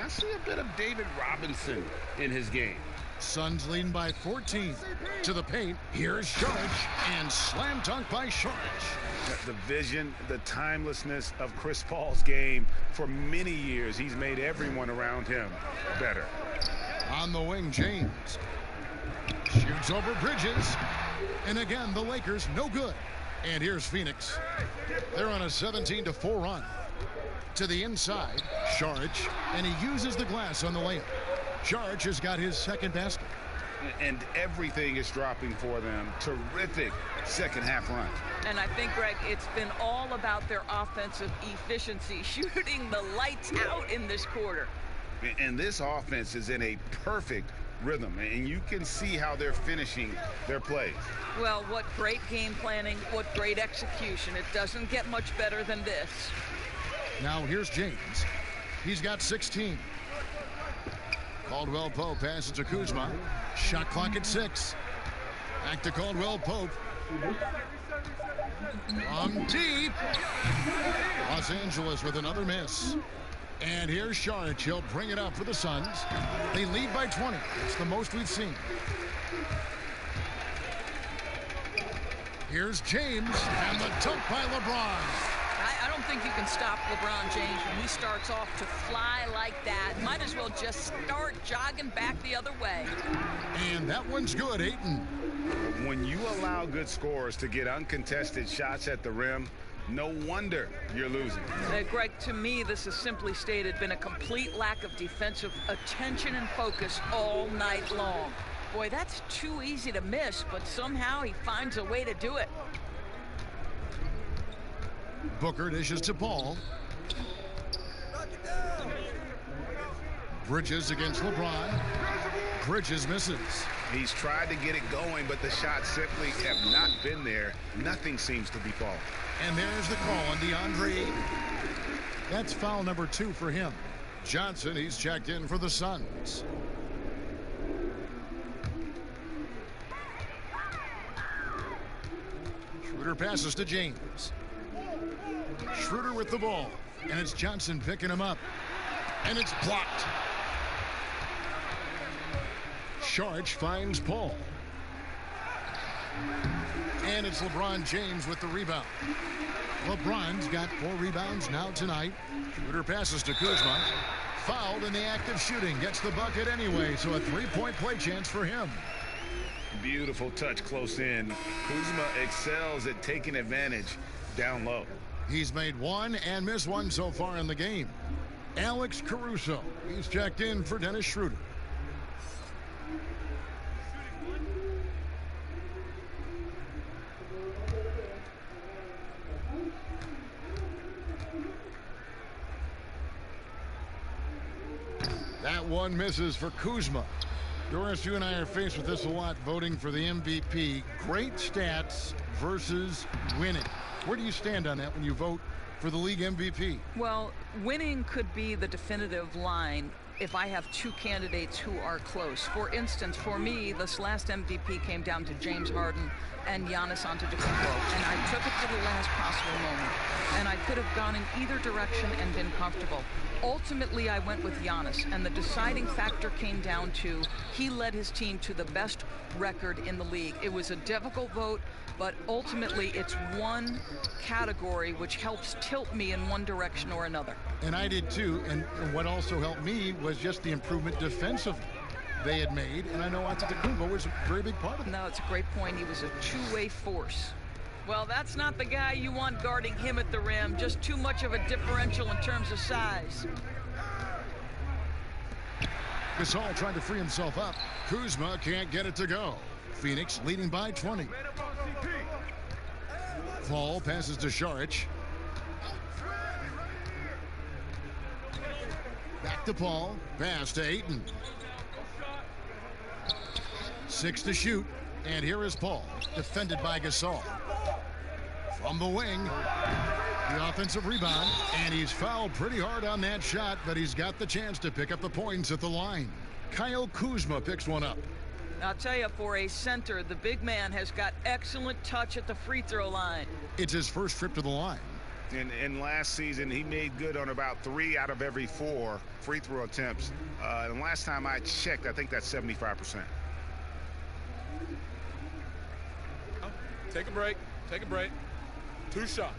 I see a bit of David Robinson in his game. Suns leading by 14. To the paint, here's Saric, and slam dunk by Saric. The vision, the timelessness of Chris Paul's game. For many years, he's made everyone around him better. On the wing, James. Shoots over Bridges. And again, the Lakers no good. And here's Phoenix. They're on a 17-4 run. To the inside, Saric, and he uses the glass on the layup. Saric has got his second basket. And everything is dropping for them. Terrific second half run. And I think, Greg, it's been all about their offensive efficiency, shooting the lights out in this quarter. And this offense is in a perfect rhythm, and you can see how they're finishing their plays. Well, what great game planning, what great execution. It doesn't get much better than this. Now here's James. He's got 16. Caldwell Pope passes to Kuzma. Shot clock at 6. Back to Caldwell Pope. Deep. Los Angeles with another miss. And here's Saric. He'll bring it up for the Suns. They lead by 20. It's the most we've seen. Here's James, and the dunk by LeBron. I don't think you can stop LeBron James when he starts off to fly like that. Might as well just start jogging back the other way. And that one's good, Ayton. When you allow good scorers to get uncontested shots at the rim, no wonder you're losing. Greg, to me, this has simply stated been a complete lack of defensive attention and focus all night long. Boy, that's too easy to miss, but somehow he finds a way to do it. Booker dishes to Paul. Bridges against LeBron. Bridges misses. He's tried to get it going, but the shots simply have not been there. Nothing seems to be falling. And there's the call on DeAndre Ayton. That's foul number 2 for him. Johnson, he's checked in for the Suns. Schroeder passes to James. Schroeder with the ball. And it's Johnson picking him up. And it's blocked. Saric finds Paul. And it's LeBron James with the rebound. LeBron's got 4 rebounds now tonight. Schroeder passes to Kuzma. Fouled in the act of shooting. Gets the bucket anyway, so a 3-point play chance for him. Beautiful touch close in. Kuzma excels at taking advantage down low. He's made 1 and missed 1 so far in the game. Alex Caruso, he's checked in for Dennis Schroeder. That one misses for Kuzma. Doris, you and I are faced with this a lot, voting for the MVP. Great stats versus winning. Where do you stand on that when you vote for the league MVP? Well, winning could be the definitive line if I have 2 candidates who are close. For instance, for me, this last MVP came down to James Harden and Giannis Antetokounmpo, and I took it to the last possible moment. And I could have gone in either direction and been comfortable. Ultimately, I went with Giannis, and the deciding factor came down to he led his team to the best record in the league. It was a difficult vote, but ultimately it's one category which helps tilt me in one direction or another. And I did too, and what also helped me was just the improvement defensively they had made, and I know Antetokounmpo was a very big part of it. No, it's a great point. He was a two-way force. Well, that's not the guy you want guarding him at the rim. Just too much of a differential in terms of size. Gasol trying to free himself up. Kuzma can't get it to go. Phoenix leading by 20. Paul passes to Saric. Back to Paul. Pass to Ayton. 6 to shoot. And here is Paul, defended by Gasol. From the wing, the offensive rebound, and he's fouled pretty hard on that shot, but he's got the chance to pick up the points at the line. Kyle Kuzma picks one up. I'll tell you, for a center, the big man has got excellent touch at the free throw line. It's his first trip to the line. And last season, he made good on about 3 out of every 4 free throw attempts. And last time I checked, I think that's 75%. Take a break. Take a break. 2 shots.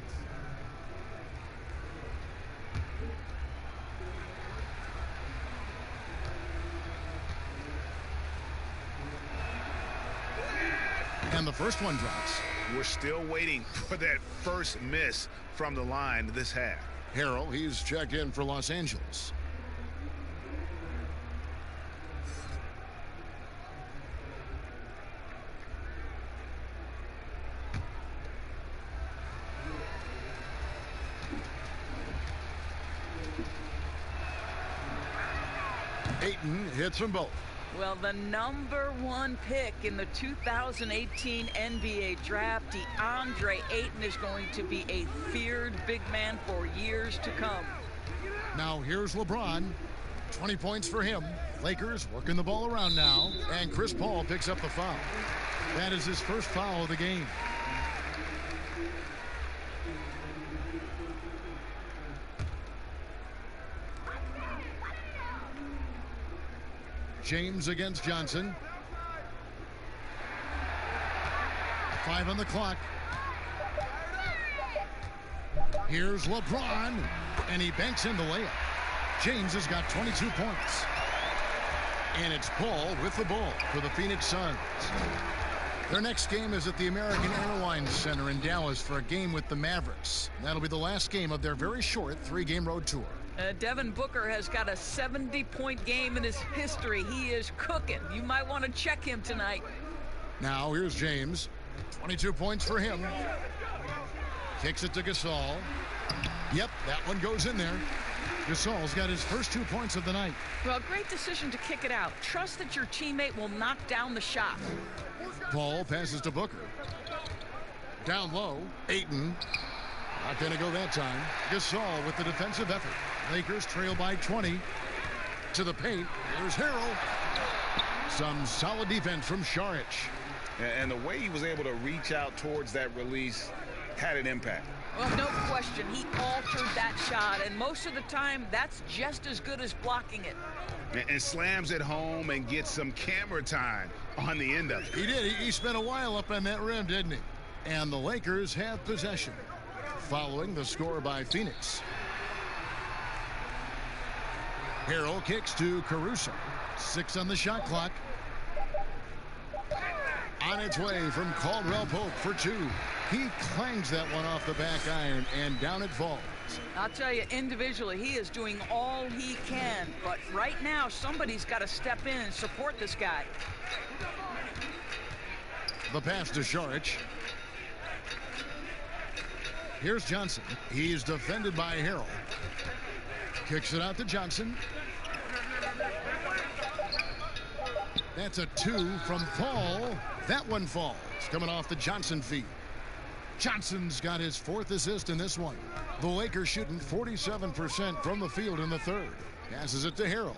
And the first one drops. We're still waiting for that first miss from the line this half. Harrell, he's checked in for Los Angeles. Ayton hits them both. Well, the #1 pick in the 2018 NBA draft, DeAndre Ayton, is going to be a feared big man for years to come. Now here's LeBron. 20 points for him. Lakers working the ball around now. And Chris Paul picks up the foul. That is his first foul of the game. James against Johnson. 5 on the clock. Here's LeBron, and he banks in the layup. James has got 22 points. And it's Paul with the ball for the Phoenix Suns. Their next game is at the American Airlines Center in Dallas for a game with the Mavericks. That'll be the last game of their very short 3-game road tour. Devin Booker has got a 70-point game in his history. He is cooking. You might want to check him tonight. Now here's James. 22 points for him. Kicks it to Gasol. Yep, that one goes in there. Gasol's got his first 2 points of the night. Well, great decision to kick it out. Trust that your teammate will knock down the shot. Paul passes to Booker. Down low, Ayton. Not going to go that time. Gasol with the defensive effort. Lakers trail by 20. To the paint. Here's Harrell. Some solid defense from Šarić. And the way he was able to reach out towards that release had an impact. Well, no question. He altered that shot, and most of the time, that's just as good as blocking it. And slams it home and gets some camera time on the end of it. He did. He spent a while up on that rim, didn't he? And the Lakers have possession. Following the score by Phoenix. Harrell kicks to Caruso. 6 on the shot clock. On its way from Caldwell Pope for 2. He clangs that one off the back iron, and down it falls. I'll tell you, individually, he is doing all he can. But right now, somebody's got to step in and support this guy. The pass to Šarić. Here's Johnson. He's defended by Harrell. Kicks it out to Johnson. That's a 2 from Paul. That one falls, coming off the Johnson feed. Johnson's got his 4th assist in this one. The Lakers shooting 47% from the field in the 3rd. Passes it to Harrell.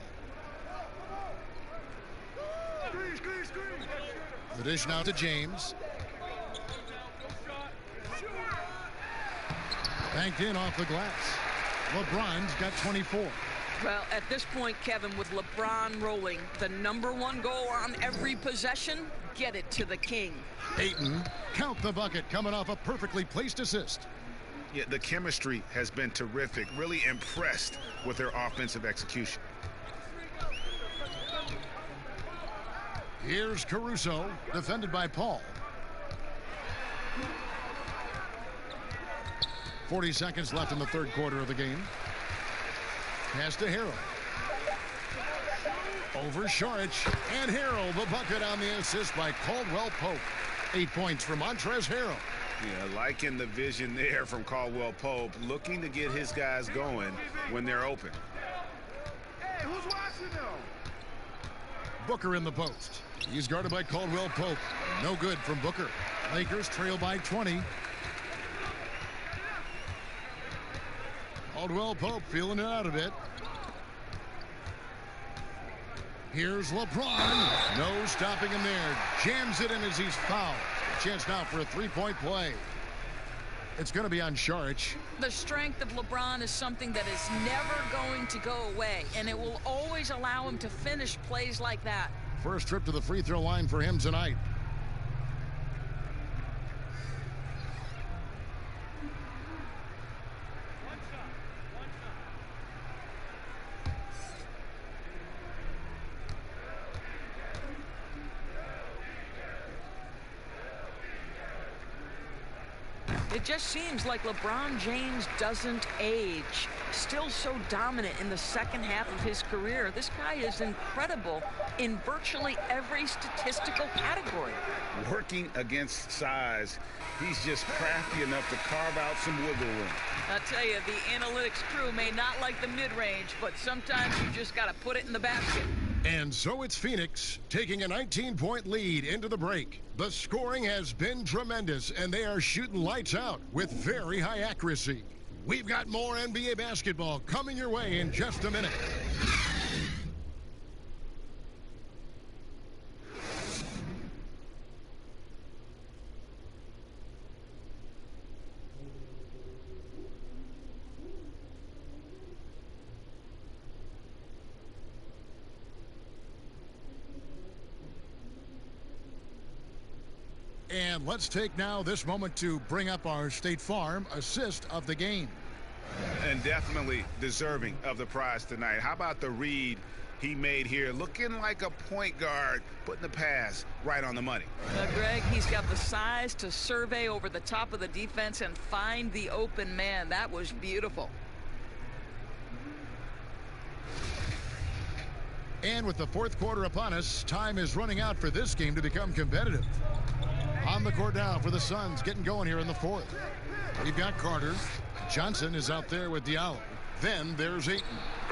The dish now to James. Banked in off the glass. LeBron's got 24. Well, at this point, Kevin, with LeBron rolling, the #1 goal on every possession, get it to the king. Ayton, count the bucket, coming off a perfectly placed assist. Yeah, the chemistry has been terrific. Really impressed with their offensive execution. Here's Caruso, defended by Paul. 40 seconds left in the 3rd quarter of the game. Pass to Harrell. Over Šarić, and Harrell, the bucket on the assist by Caldwell Pope. 8 points from Montrezl Harrell. Yeah, liking the vision there from Caldwell Pope, looking to get his guys going when they're open. Hey, who's watching now? Booker in the post. He's guarded by Caldwell Pope. No good from Booker. Lakers trail by 20. Caldwell Pope feeling it out a bit. Here's LeBron. No stopping him there. Jams it in as he's fouled. A chance now for a 3-point play. It's going to be on Šarić. The strength of LeBron is something that is never going to go away, and it will always allow him to finish plays like that. First trip to the free throw line for him tonight. It just seems like LeBron James doesn't age. Still so dominant in the second half of his career. This guy is incredible in virtually every statistical category. Working against size, he's just crafty enough to carve out some wiggle room. I'll tell you, the analytics crew may not like the mid-range, but sometimes you just got to put it in the basket. And so it's Phoenix taking a 19-point lead into the break. The scoring has been tremendous, and they are shooting lights out with very high accuracy. We've got more NBA basketball coming your way in just a minute. And let's take now this moment to bring up our State Farm assist of the game. And definitely deserving of the prize tonight. How about the read he made here? Looking like a point guard, putting the pass right on the money. Greg, he's got the size to survey over the top of the defense and find the open man. That was beautiful. And with the 4th quarter upon us, time is running out for this game to become competitive. On the court now for the Suns, getting going here in the 4th. We've got Carter. Johnson is out there with Diallo. Then there's Ayton.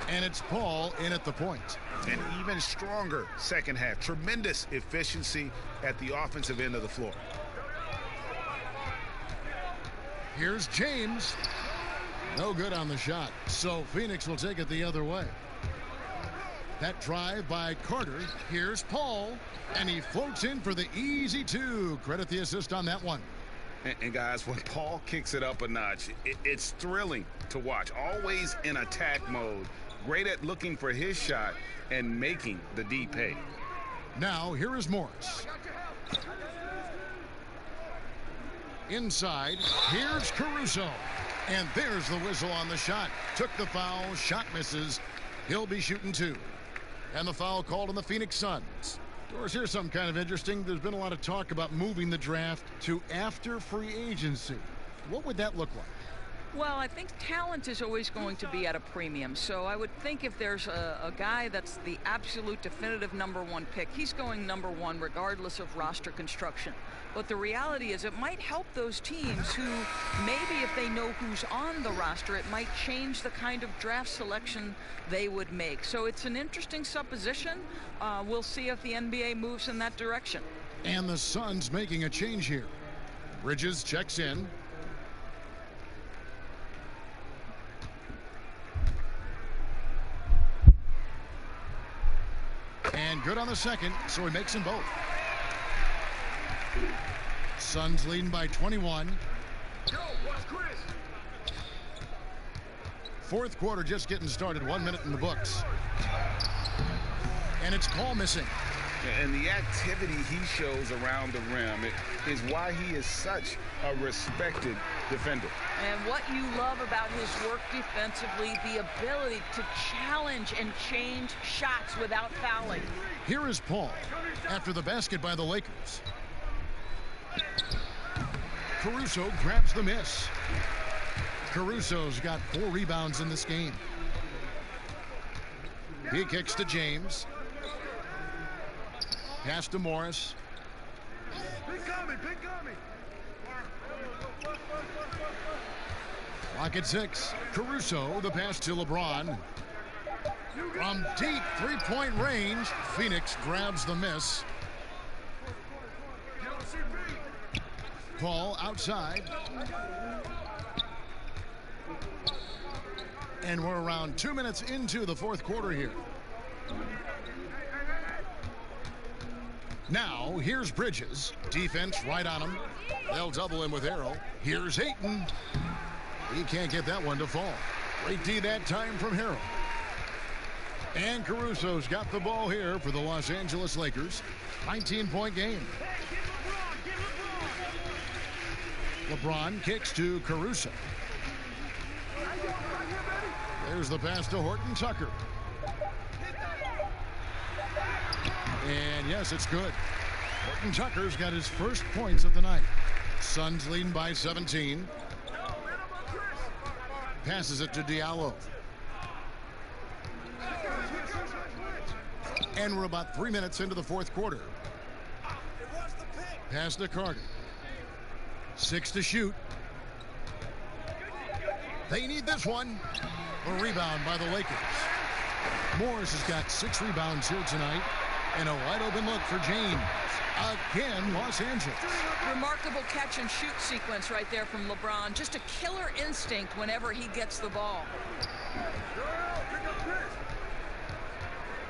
And it's Paul in at the point. An even stronger second half. Tremendous efficiency at the offensive end of the floor. Here's James. No good on the shot. So Phoenix will take it the other way. That drive by Carter. Here's Paul. And he floats in for the easy two. Credit the assist on that one. And guys, when Paul kicks it up a notch, it's thrilling to watch. Always in attack mode. Great at looking for his shot and making the D pay. Now here is Morris. Inside, here's Caruso. And there's the whistle on the shot. Took the foul, shot misses. He'll be shooting two. And the foul called on the Phoenix Suns. Doris, here's something kind of interesting. There's been a lot of talk about moving the draft to after free agency. What would that look like? Well, I think talent is always going to be at a premium. So I would think if there's a guy that's the absolute definitive #1 pick, he's going #1 regardless of roster construction. But the reality is it might help those teams who maybe if they know who's on the roster, it might change the kind of draft selection they would make. So it's an interesting supposition. We'll see if the NBA moves in that direction. And the Suns making a change here. Bridges checks in. And good on the second, so he makes them both. Suns leading by 21. Fourth quarter just getting started. 1 minute in the books. And it's Paul missing. And the activity he shows around the rim is why he is such a respected defender. And what you love about his work defensively, the ability to challenge and change shots without fouling. Here is Paul after the basket by the Lakers. Caruso grabs the miss. Caruso's got 4 rebounds in this game. He kicks to James. Pass to Morris. Clock at 6. Caruso, the pass to LeBron. From deep three-point range, Phoenix grabs the miss. Paul outside. And we're around 2 minutes into the fourth quarter here. Now, here's Bridges. Defense right on him. They'll double him with Arrow. Here's Ayton. He can't get that one to fall. Great D that time from Harrell. And Caruso's got the ball here for the Los Angeles Lakers. 19-point game. LeBron kicks to Caruso. There's the pass to Horton Tucker. And yes, it's good. Horton Tucker's got his first points of the night. Suns leading by 17. Passes it to Diallo. And we're about 3 minutes into the fourth quarter. Pass to Carter. 6 to shoot. They need this one. A rebound by the Lakers. Morris has got 6 rebounds here tonight. And a wide open look for James. Again, Los Angeles. Remarkable catch and shoot sequence right there from LeBron. Just a killer instinct whenever he gets the ball.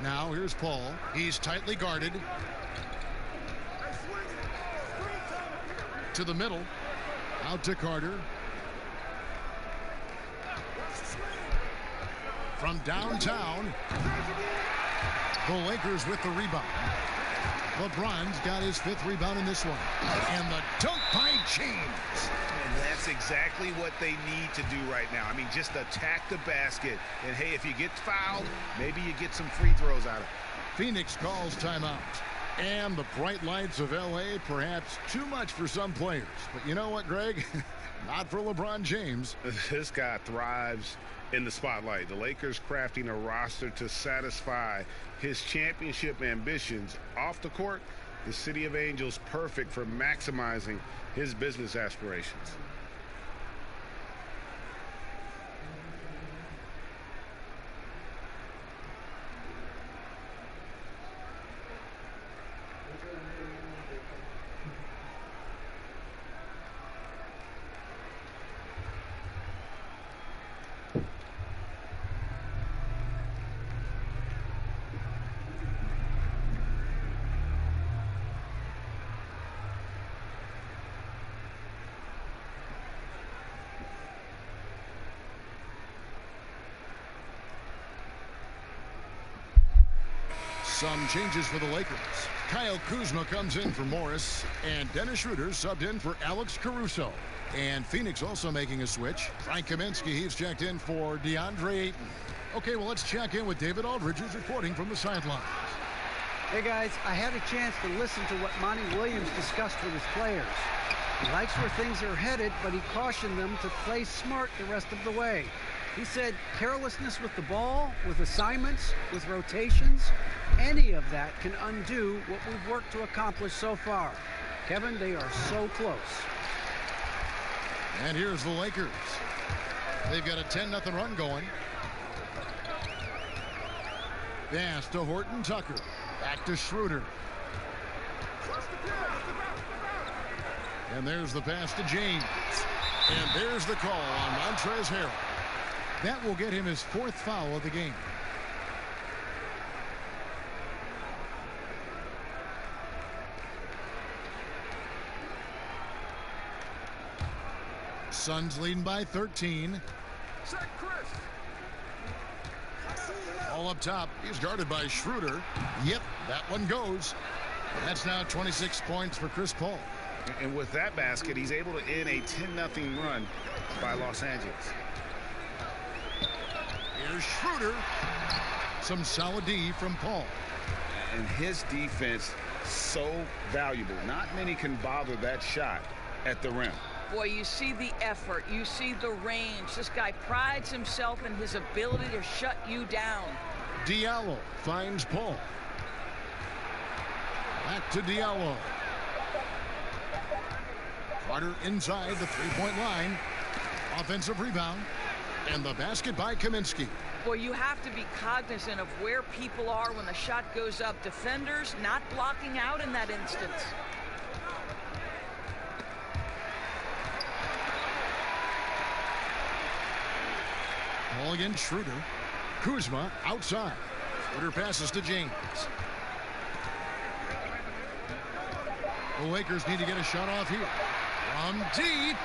Now here's Paul. He's tightly guarded. To the middle. Out to Carter. From downtown. The Lakers with the rebound. LeBron's got his 5th rebound in this one. And the dunk by James. And that's exactly what they need to do right now. I mean, just attack the basket. And, hey, if you get fouled, maybe you get some free throws out of it. Phoenix calls timeout. And the bright lights of L.A. perhaps too much for some players. But you know what, Greg? Not for LeBron James. This guy thrives in the spotlight. The Lakers crafting a roster to satisfy his championship ambitions. Off the court, the City of Angels perfect for maximizing his business aspirations. Some changes for the Lakers. Kyle Kuzma comes in for Morris, and Dennis Schroeder subbed in for Alex Caruso. And Phoenix also making a switch. Frank Kaminsky, he's checked in for DeAndre Ayton. Okay, well, let's check in with David Aldridge, who's reporting from the sidelines. Hey, guys, I had a chance to listen to what Monty Williams discussed with his players. He likes where things are headed, but he cautioned them to play smart the rest of the way. He said carelessness with the ball, with assignments, with rotations, any of that can undo what we've worked to accomplish so far. Kevin, they are so close. And here's the Lakers. They've got a 10-0 run going. Pass to Horton Tucker. Back to Schroeder. And there's the pass to James. And there's the call on Montrezl Harrell. That will get him his 4th foul of the game. Suns leading by 13. All up top. He's guarded by Schroeder. Yep, that one goes. That's now 26 points for Chris Paul. And with that basket, he's able to end a 10-0 run by Los Angeles. Here's Schroeder. Some solid D from Paul. And his defense so valuable. Not many can bother that shot at the rim. Boy, you see the effort. You see the range. This guy prides himself in his ability to shut you down. Diallo finds Paul. Back to Diallo. Carter inside the three-point line. Offensive rebound. And the basket by Kaminsky. Boy, you have to be cognizant of where people are when the shot goes up. Defenders not blocking out in that instance. Ball against Schroeder. Kuzma outside. Schroeder passes to James. The Lakers need to get a shot off here. From deep.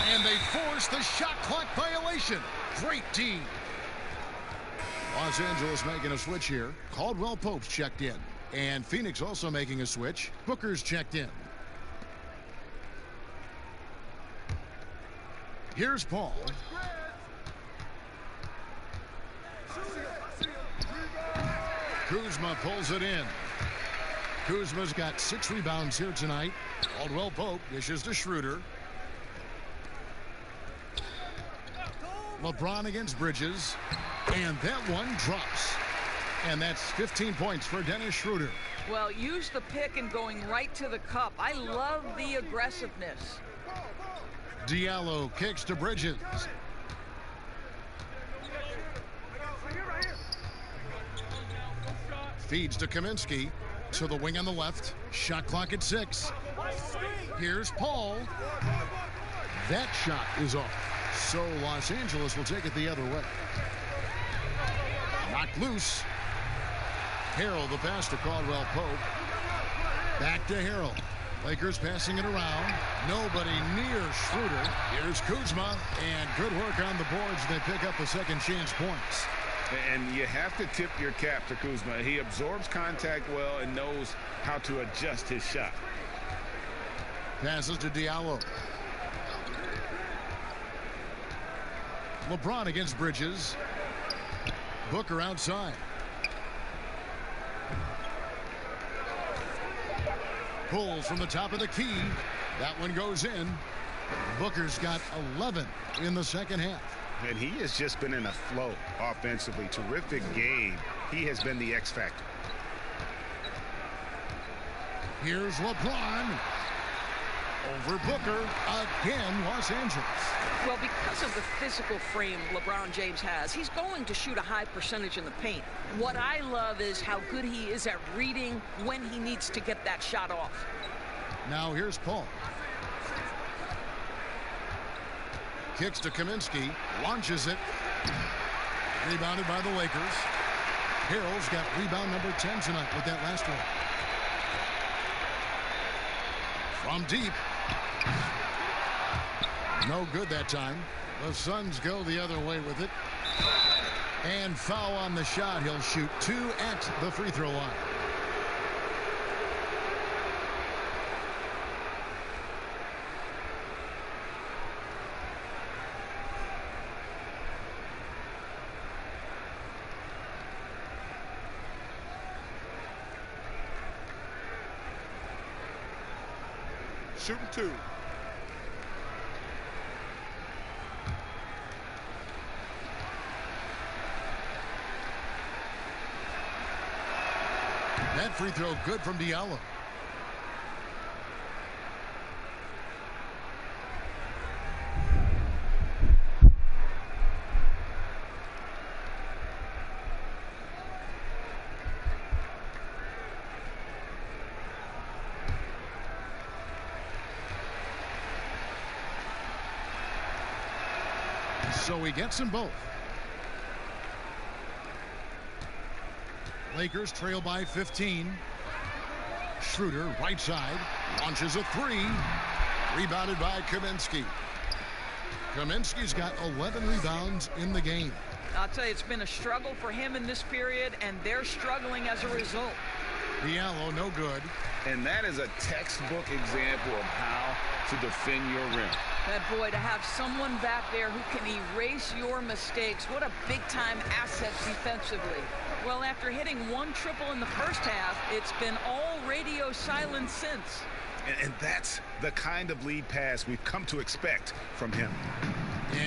And they force the shot clock violation. Great D. Los Angeles making a switch here. Caldwell Pope's checked in. And Phoenix also making a switch. Booker's checked in. Here's Paul. Kuzma pulls it in. Kuzma's got 6 rebounds here tonight. Caldwell Pope dishes to Schroeder. LeBron against Bridges. And that one drops. And that's 15 points for Dennis Schroeder. Well, use the pick and going right to the cup. I love the aggressiveness. Diallo kicks to Bridges. Feeds to Kaminsky. To the wing on the left. Shot clock at 6. Here's Paul. That shot is off. So Los Angeles will take it the other way. Knocked loose. Harrell the pass to Caldwell Pope. Back to Harrell. Lakers passing it around. Nobody near Schroeder. Here's Kuzma. And good work on the boards. They pick up the second chance points. And you have to tip your cap to Kuzma. He absorbs contact well and knows how to adjust his shot. Passes to Diallo. LeBron against Bridges. Booker outside. Pulls from the top of the key. That one goes in. Booker's got 11 in the second half. And he has just been in a flow offensively. Terrific game. He has been the X factor. Here's LeBron. Over Booker. Again, Los Angeles. Well, because of the physical frame LeBron James has, he's going to shoot a high percentage in the paint. What I love is how good he is at reading when he needs to get that shot off. Now here's Paul. Kicks to Kaminsky. Launches it. Rebounded by the Lakers. Harrell's got rebound number 10 tonight with that last one. From deep. No good that time. The Suns go the other way with it. And foul on the shot. He'll shoot 2 at the free throw line. Shooting 2. That free throw good from Diallo. So he gets them both. Lakers trail by 15. Schroeder, right side, launches a 3. Rebounded by Kaminsky. Kaminsky's got 11 rebounds in the game. I'll tell you, it's been a struggle for him in this period, and they're struggling as a result. Diallo, no good. And that is a textbook example of how to defend your rim. That boy, to have someone back there who can erase your mistakes, what a big-time asset defensively. Well, after hitting 1 triple in the first half, it's been all radio silence since. And that's the kind of lead pass we've come to expect from him.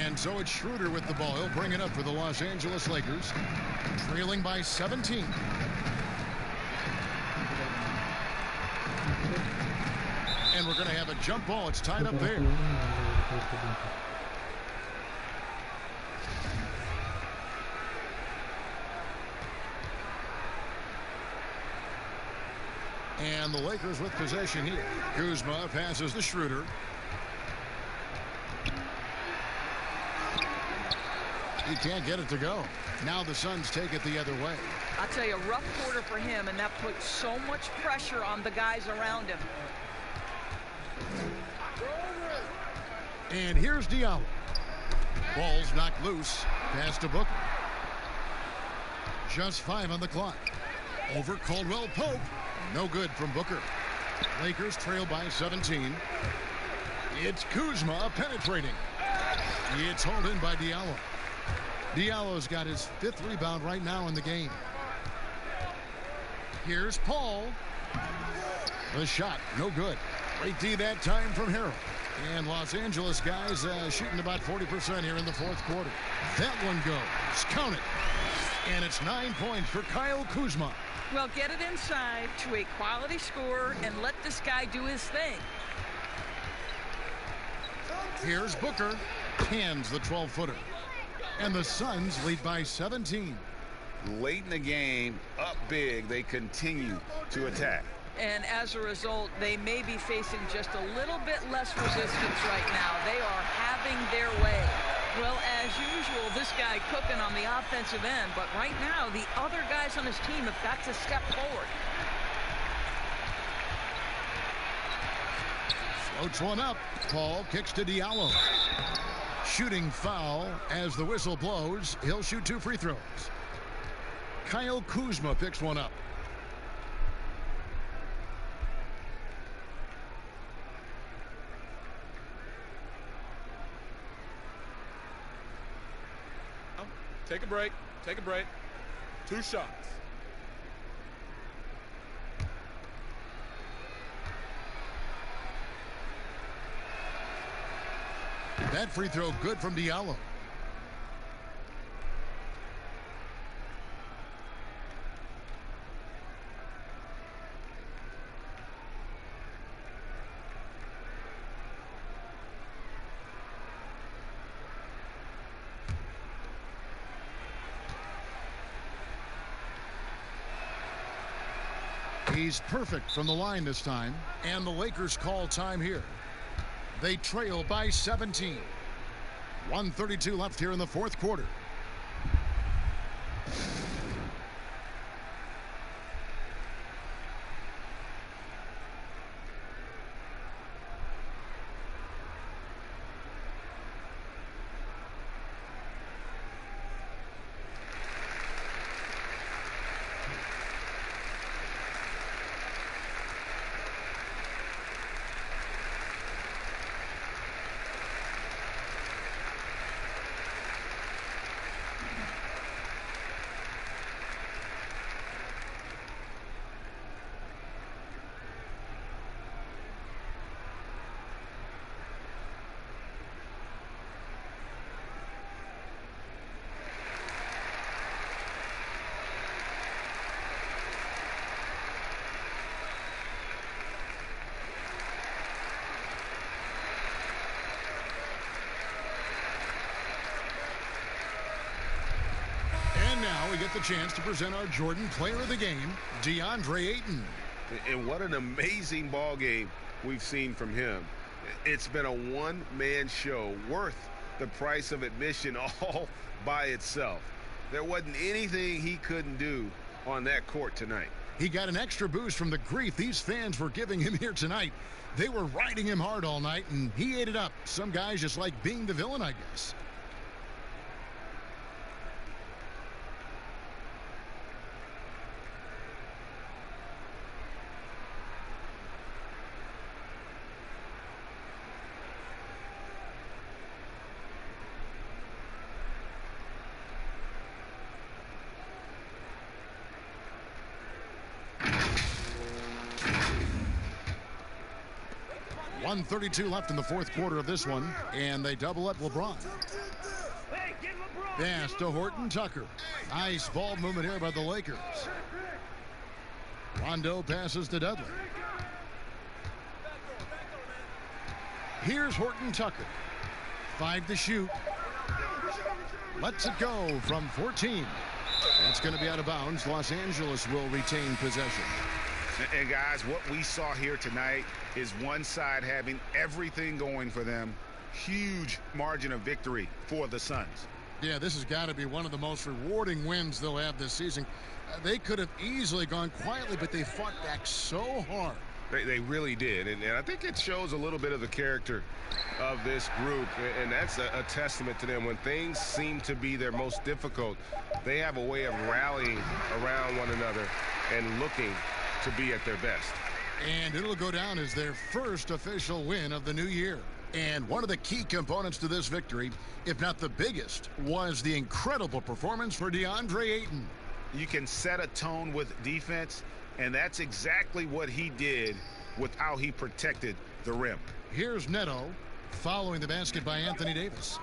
And so it's Schroeder with the ball. He'll bring it up for the Los Angeles Lakers, trailing by 17. And we're going to have a jump ball. It's tied up there. And the Lakers with possession here. Kuzma passes to Schroeder. He can't get it to go. Now the Suns take it the other way. I'll tell you, a rough quarter for him, and that puts so much pressure on the guys around him. And here's Diallo. Ball's knocked loose. Pass to Booker. Just 5 on the clock. Over Caldwell Pope. No good from Booker. Lakers trail by 17. It's Kuzma penetrating. It's hauled in by Diallo. Diallo's got his 5th rebound right now in the game. Here's Paul. The shot, no good. Great D that time from Harrell. And Los Angeles guys shooting about 40% here in the 4th quarter. That one goes. Count it. And it's 9 points for Kyle Kuzma. Well, get it inside to a quality scorer and let this guy do his thing. Here's Booker. Hands the 12-footer. And the Suns lead by 17. Late in the game, up big, they continue to attack. And as a result, they may be facing just a little bit less resistance right now. They are having their way. Well, as usual, this guy cooking on the offensive end. But right now, the other guys on his team have got to step forward. Floats one up. Paul kicks to Diallo. Shooting foul as the whistle blows. He'll shoot 2 free throws. Kyle Kuzma picks one up. Take a break. Take a break. 2 shots. That free throw good from Diallo. He's perfect from the line this time, and the Lakers call time here. They trail by 17. 1:32 left here in the 4th quarter. we get the chance to present our Jordan Player of the Game, DeAndre Ayton. And what an amazing ball game we've seen from him. It's been a one-man show worth the price of admission all by itself. There wasn't anything he couldn't do on that court tonight. He got an extra boost from the grief these fans were giving him here tonight. They were riding him hard all night, and he ate it up. Some guys just like being the villain, I guess. .132 left in the fourth quarter of this one, and they double up LeBron. Pass to Horton Tucker. Nice ball movement here by the Lakers. Rondo passes to Dudley. Here's Horton Tucker. 5 to shoot. Lets it go from 14. That's going to be out of bounds. Los Angeles will retain possession. And guys, what we saw here tonight is one side having everything going for them. Huge margin of victory for the Suns. Yeah, this has got to be one of the most rewarding wins they'll have this season. They could have easily gone quietly, but they fought back so hard. They really did, and I think it shows a little bit of the character of this group, and that's a testament to them. When things seem to be their most difficult, they have a way of rallying around one another and looking to be at their best. And it'll go down as their first official win of the new year. And one of the key components to this victory, if not the biggest, was the incredible performance for DeAndre Ayton. You can set a tone with defense, and that's exactly what he did with how he protected the rim. Here's Neto following the basket by Anthony Davis.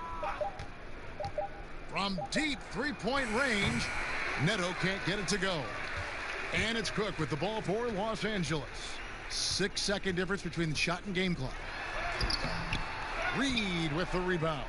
From deep three-point range, Neto can't get it to go. And it's Cook with the ball for Los Angeles. 6-second difference between the shot and game clock. Reed with the rebound.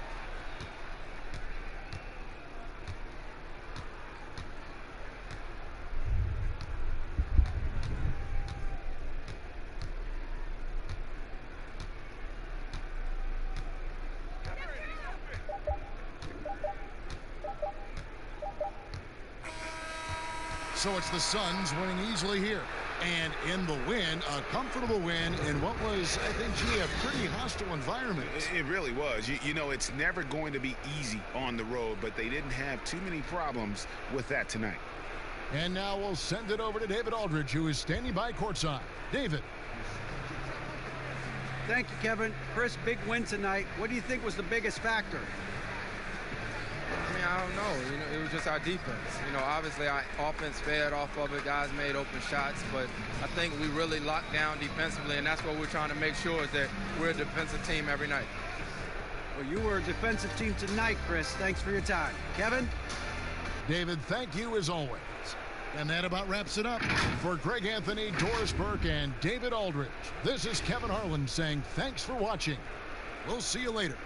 So it's the Suns winning easily here. And in the win, a comfortable win in what was, I think, a pretty hostile environment. It really was. You know, it's never going to be easy on the road, but they didn't have too many problems with that tonight. And now we'll send it over to David Aldridge, who is standing by courtside. David. Thank you, Kevin. Chris, big win tonight. What do you think was the biggest factor? I mean, I don't know. You know, it was just our defense. You know, obviously our offense fed off of it. Guys made open shots, but I think we really locked down defensively, and that's what we're trying to make sure is that we're a defensive team every night. Well, you were a defensive team tonight, Chris. Thanks for your time. Kevin? David, thank you as always. And that about wraps it up. For Greg Anthony, Doris Burke, and David Aldridge, this is Kevin Harlan saying thanks for watching. We'll see you later.